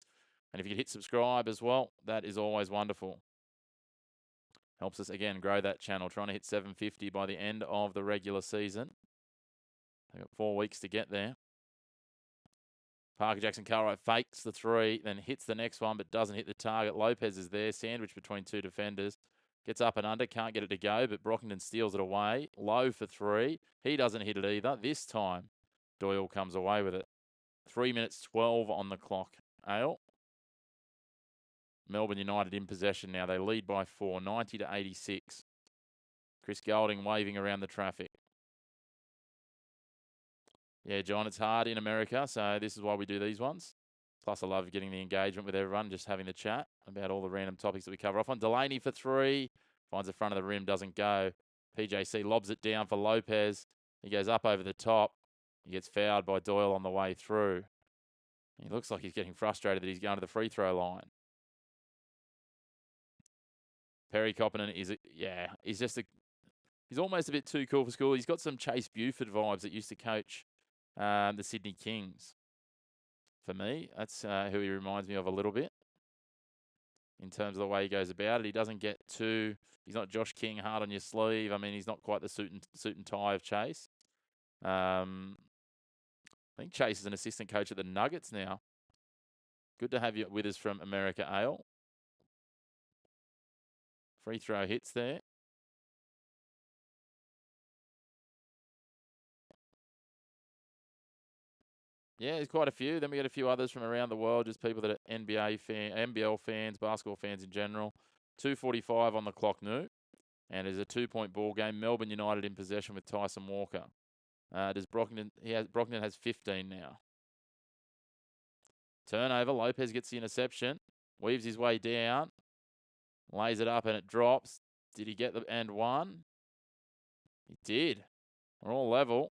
And if you could hit subscribe as well, that is always wonderful. Helps us, again, grow that channel. Trying to hit 750 by the end of the regular season. They've got 4 weeks to get there. Parker Jackson Cartwright fakes the 3, then hits the next one, but doesn't hit the target. Lopez is there, sandwiched between 2 defenders. Gets up and under, can't get it to go, but Brockington steals it away. Low for 3. He doesn't hit it either. This time, Doyle comes away with it. 3 minutes 12 on the clock. Ale. Melbourne United in possession now. They lead by 4, 90-86. Chris Golding waving around the traffic. Yeah, John, it's hard in America, so this is why we do these ones. Plus, I love getting the engagement with everyone, just having the chat about all the random topics that we cover off on. Delaney for 3. Finds the front of the rim, doesn't go. PJC lobs it down for Lopez. He goes up over the top. He gets fouled by Doyle on the way through. He looks like he's getting frustrated that he's going to the free throw line. Perry Coppinen is, he's almost a bit too cool for school. He's got some Chase Buford vibes that used to coach the Sydney Kings. For me, that's who he reminds me of a little bit in terms of the way he goes about it. He doesn't get too, he's not Josh King, hard on your sleeve. I mean, he's not quite the suit and tie of Chase. I think Chase is an assistant coach at the Nuggets now. Good to have you with us from America, Ale. Free throw hits there. Yeah, there's quite a few. Then we get a few others from around the world, just people that are NBL fans, basketball fans in general. 2:45 on the clock now. And it's a 2-point ball game. Melbourne United in possession with Tyson Walker. Brockington has 15 now. Turnover. Lopez gets the interception. Weaves his way down. Lays it up and it drops. Did he get the and one? He did. We're all level.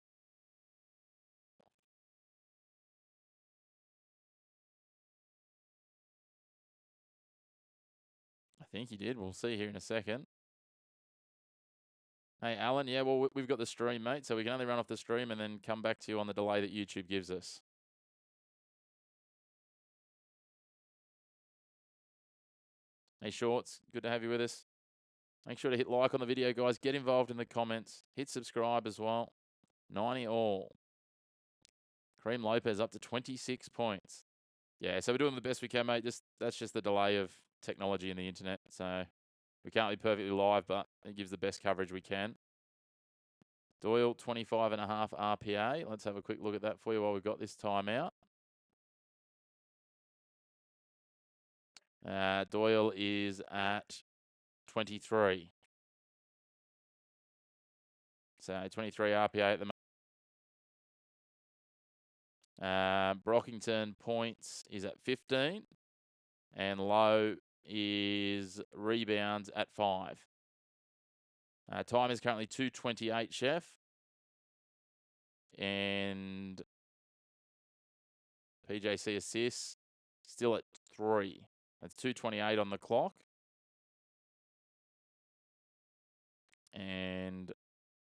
I think he did. We'll see here in a second. Hey, Alan. Yeah, well, we've got the stream, mate, so we can only run off the stream and then come back to you on the delay that YouTube gives us. Hey, Shorts. Good to have you with us. Make sure to hit like on the video, guys. Get involved in the comments. Hit subscribe as well. 90 all. Kareem Lopez up to 26 points. Yeah, so we're doing the best we can, mate. That's just the delay of technology and the internet. So we can't be perfectly live, but it gives the best coverage we can. Doyle, 25.5 RPA. Let's have a quick look at that for you while we've got this timeout. Doyle is at 23. So 23 RPA at the moment. Brockington points is at 15. And Lowe is rebounds at 5. Time is currently 2:28, Chef. And PJC assists still at 3. That's 2:28 on the clock. And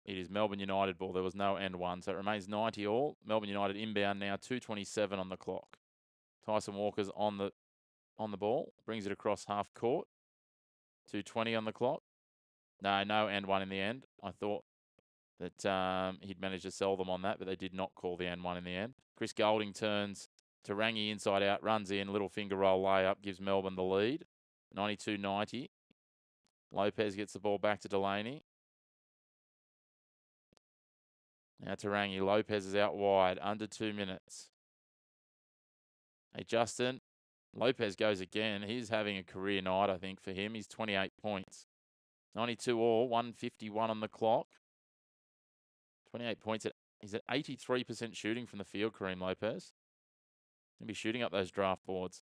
it is Melbourne United ball. There was no end one, so it remains 90 all. Melbourne United inbound now, 2:27 on the clock. Tyson Walker's on the ball, brings it across half court. 2:20 on the clock. No end one in the end. I thought that he'd managed to sell them on that, but they did not call the end one in the end. Chris Golding turns to Rangi inside out, runs in, little finger roll layup, gives Melbourne the lead. 92-90. Lopez gets the ball back to Delaney. Now to Rangi. Lopez is out wide, under 2 minutes. Hey, Justin. Lopez goes again. He's having a career night, I think, for him. He's 28 points. 92 all, 151 on the clock. 28 points. He's at 83% shooting from the field, Kareem Lopez. He'll be shooting up those draft boards.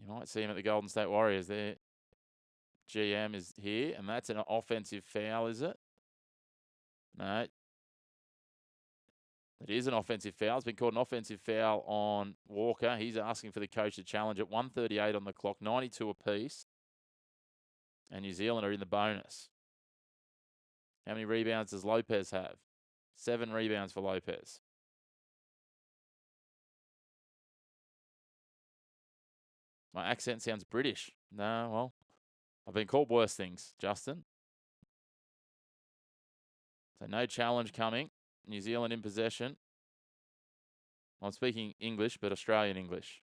You might see him at the Golden State Warriors. Their GM is here, and that's an offensive foul, is it? No. It is an offensive foul. It's been called an offensive foul on Walker. He's asking for the coach to challenge it. 1:38 on the clock, 92 apiece. And New Zealand are in the bonus. How many rebounds does Lopez have? 7 rebounds for Lopez. My accent sounds British. No, well, I've been called worse things, Justin. So no challenge coming. New Zealand in possession. I'm speaking English, but Australian English.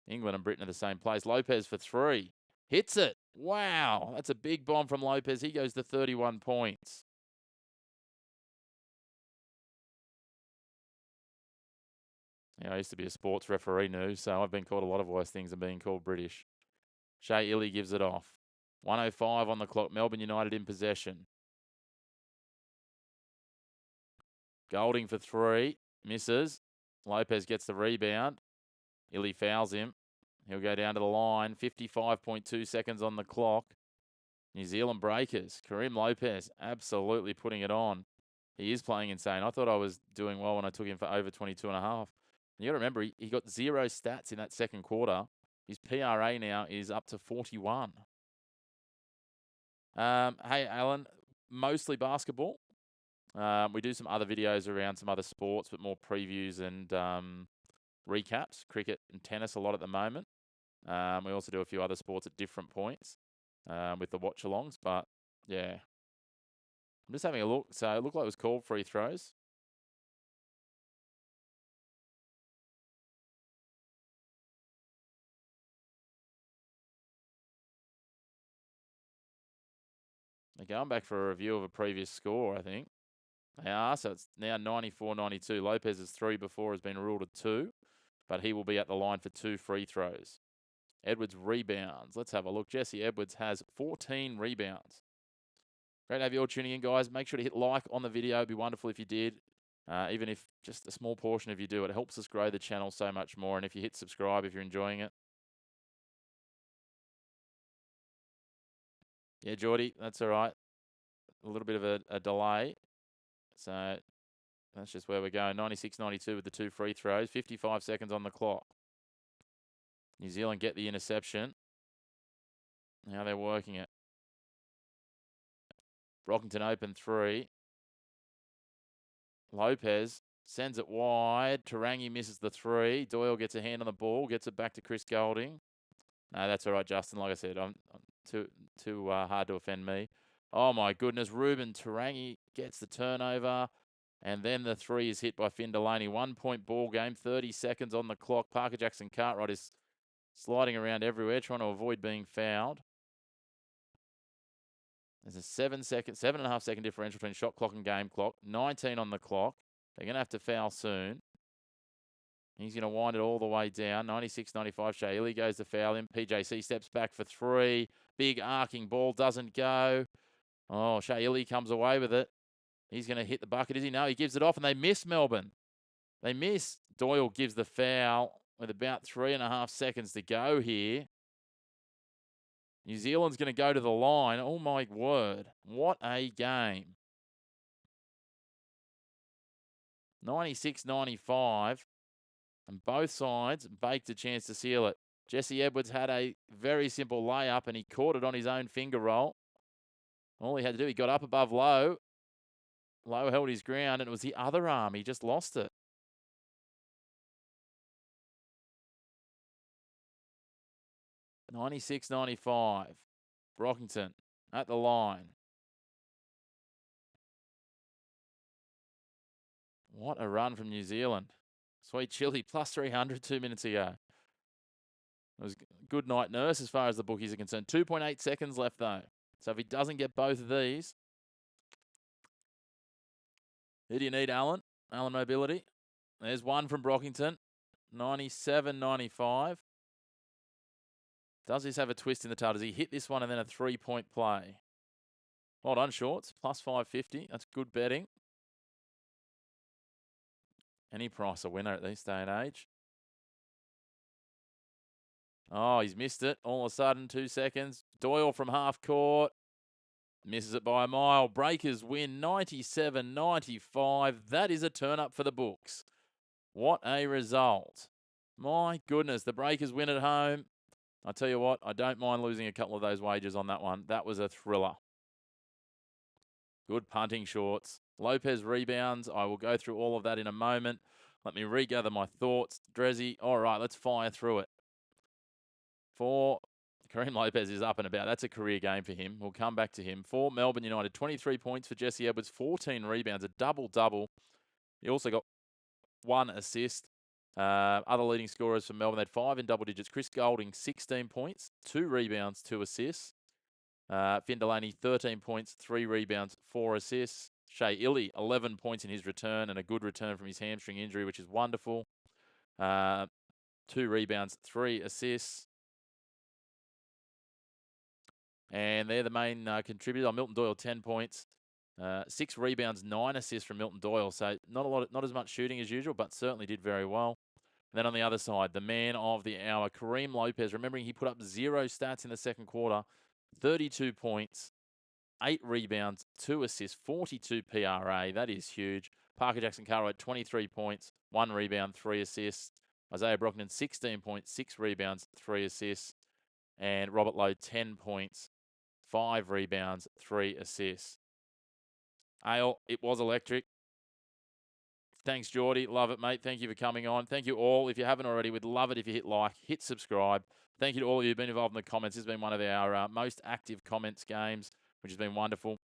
England and Britain are the same place. Lopez for 3. Hits it. Wow. That's a big bomb from Lopez. He goes to 31 points. Yeah, I used to be a sports referee now, so I've been called a lot of worse things than being called British. Shea Illy gives it off. 1:05 on the clock. Melbourne United in possession. Golding for 3. Misses. Lopez gets the rebound. Illy fouls him. He'll go down to the line. 55.2 seconds on the clock. New Zealand breakers. Kareem Lopez absolutely putting it on. He is playing insane. I thought I was doing well when I took him for over 22.5. You got to remember, he got 0 stats in that second quarter. His PRA now is up to 41. Hey, Alan, mostly basketball. We do some other videos around some other sports, but more previews and recaps. Cricket and tennis a lot at the moment. We also do a few other sports at different points with the watch-alongs. But, yeah. I'm just having a look. So it looked like it was called free throws. They're going back for a review of a previous score, I think. They are, so it's now 94-92. Lopez's 3 before has been ruled a 2, but he will be at the line for 2 free throws. Edwards rebounds. Let's have a look. Jesse Edwards has 14 rebounds. Great to have you all tuning in, guys. Make sure to hit like on the video. It'd be wonderful if you did. Even if just a small portion of you do, it helps us grow the channel so much more. And if you hit subscribe, if you're enjoying it. Yeah, Geordie, that's all right. A little bit of a delay. So that's just where we're going. 96-92 with the 2 free throws. 55 seconds on the clock. New Zealand get the interception. Now they're working it. Brockington open 3. Lopez sends it wide. Tarangi misses the 3. Doyle gets a hand on the ball. Gets it back to Chris Golding. No, that's all right, Justin. Like I said, I'm too hard to offend me. Oh, my goodness. Ruben Tarangi gets the turnover. And then the 3 is hit by Finn Delaney. 1 point ball game, 30 seconds on the clock. Parker Jackson Cartwright is sliding around everywhere, trying to avoid being fouled. There's a 7.5 second differential between shot clock and game clock. 19 on the clock. They're going to have to foul soon. He's going to wind it all the way down. 96-95. Shea Illy goes to foul him. PJC steps back for 3. Big arcing ball doesn't go. Oh, Shea Illy comes away with it. He's going to hit the bucket, is he? No, he gives it off, and they miss Melbourne. They miss. Doyle gives the foul with about 3.5 seconds to go here. New Zealand's going to go to the line. Oh, my word. What a game. 96-95. And both sides baked a chance to seal it. Jesse Edwards had a very simple layup, and he caught it on his own finger roll. All he had to do, he got up above Lowe. Lowe held his ground, and it was the other arm. He just lost it. $96.95. Brockington at the line. What a run from New Zealand. Sweet chili, plus 300 2 minutes ago. It was good night nurse as far as the bookies are concerned. 2.8 seconds left, though. So if he doesn't get both of these, who do you need, Alan? Alan Mobility. There's one from Brockington. 97-95. Does this have a twist in the tail? Does he hit this one and then a 3-point play? Well done, Shorts. Plus 550. That's good betting. Any price a winner at this day and age. Oh, he's missed it. All of a sudden, 2 seconds. Doyle from half court. Misses it by a mile. Breakers win 97-95. That is a turn up for the books. What a result. My goodness, the Breakers win at home. I tell you what, I don't mind losing a couple of those wagers on that one. That was a thriller. Good punting, Shorts. Lopez rebounds. I will go through all of that in a moment. Let me regather my thoughts. Drezzy, all right, let's fire through it. For Kareem Lopez is up and about. That's a career game for him. We'll come back to him. For Melbourne United, 23 points for Jesse Edwards, 14 rebounds, a double-double. He also got 1 assist. Other leading scorers for Melbourne, they had 5 in double digits. Chris Goulding, 16 points, 2 rebounds, 2 assists. Finn Delaney, 13 points, 3 rebounds, 4 assists. Shea Illy, 11 points in his return and a good return from his hamstring injury, which is wonderful. 2 rebounds, 3 assists. And they're the main contributors. Milton Doyle, 10 points. 6 rebounds, 9 assists from Milton Doyle. So not as much shooting as usual, but certainly did very well. And then on the other side, the man of the hour, Kareem Lopez. Remembering he put up 0 stats in the second quarter. 32 points, 8 rebounds, 2 assists, 42 PRA. That is huge. Parker Jackson Cartwright, 23 points, 1 rebound, 3 assists. Isaiah Brockington, 16 points, 6 rebounds, 3 assists. And Robert Lowe, 10 points, 5 rebounds, 3 assists. Ale, it was electric. Thanks, Geordie. Love it, mate. Thank you for coming on. Thank you all. If you haven't already, we'd love it if you hit like, hit subscribe. Thank you to all of you who've been involved in the comments. This has been one of our most active comments games, which has been wonderful.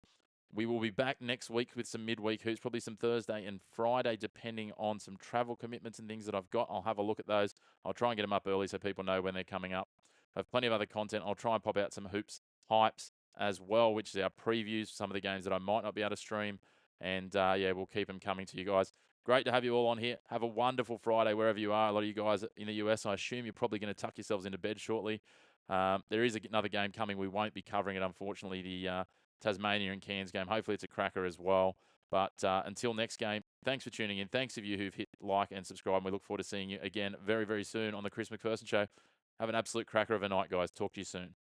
We will be back next week with some midweek hoops, probably some Thursday and Friday, depending on some travel commitments and things that I've got. I'll have a look at those. I'll try and get them up early so people know when they're coming up. I have plenty of other content. I'll try and pop out some hoops hypes as well, which is our previews for some of the games that I might not be able to stream. And, yeah, we'll keep them coming to you guys. Great to have you all on here. Have a wonderful Friday wherever you are. A lot of you guys in the US, I assume you're probably going to tuck yourselves into bed shortly. There is another game coming. We won't be covering it, unfortunately, the Tasmania and Cairns game. Hopefully it's a cracker as well. But until next game, thanks for tuning in. Thanks of you who've hit like and subscribe. And we look forward to seeing you again very, very soon on the Chris McPherson Show. Have an absolute cracker of a night, guys. Talk to you soon.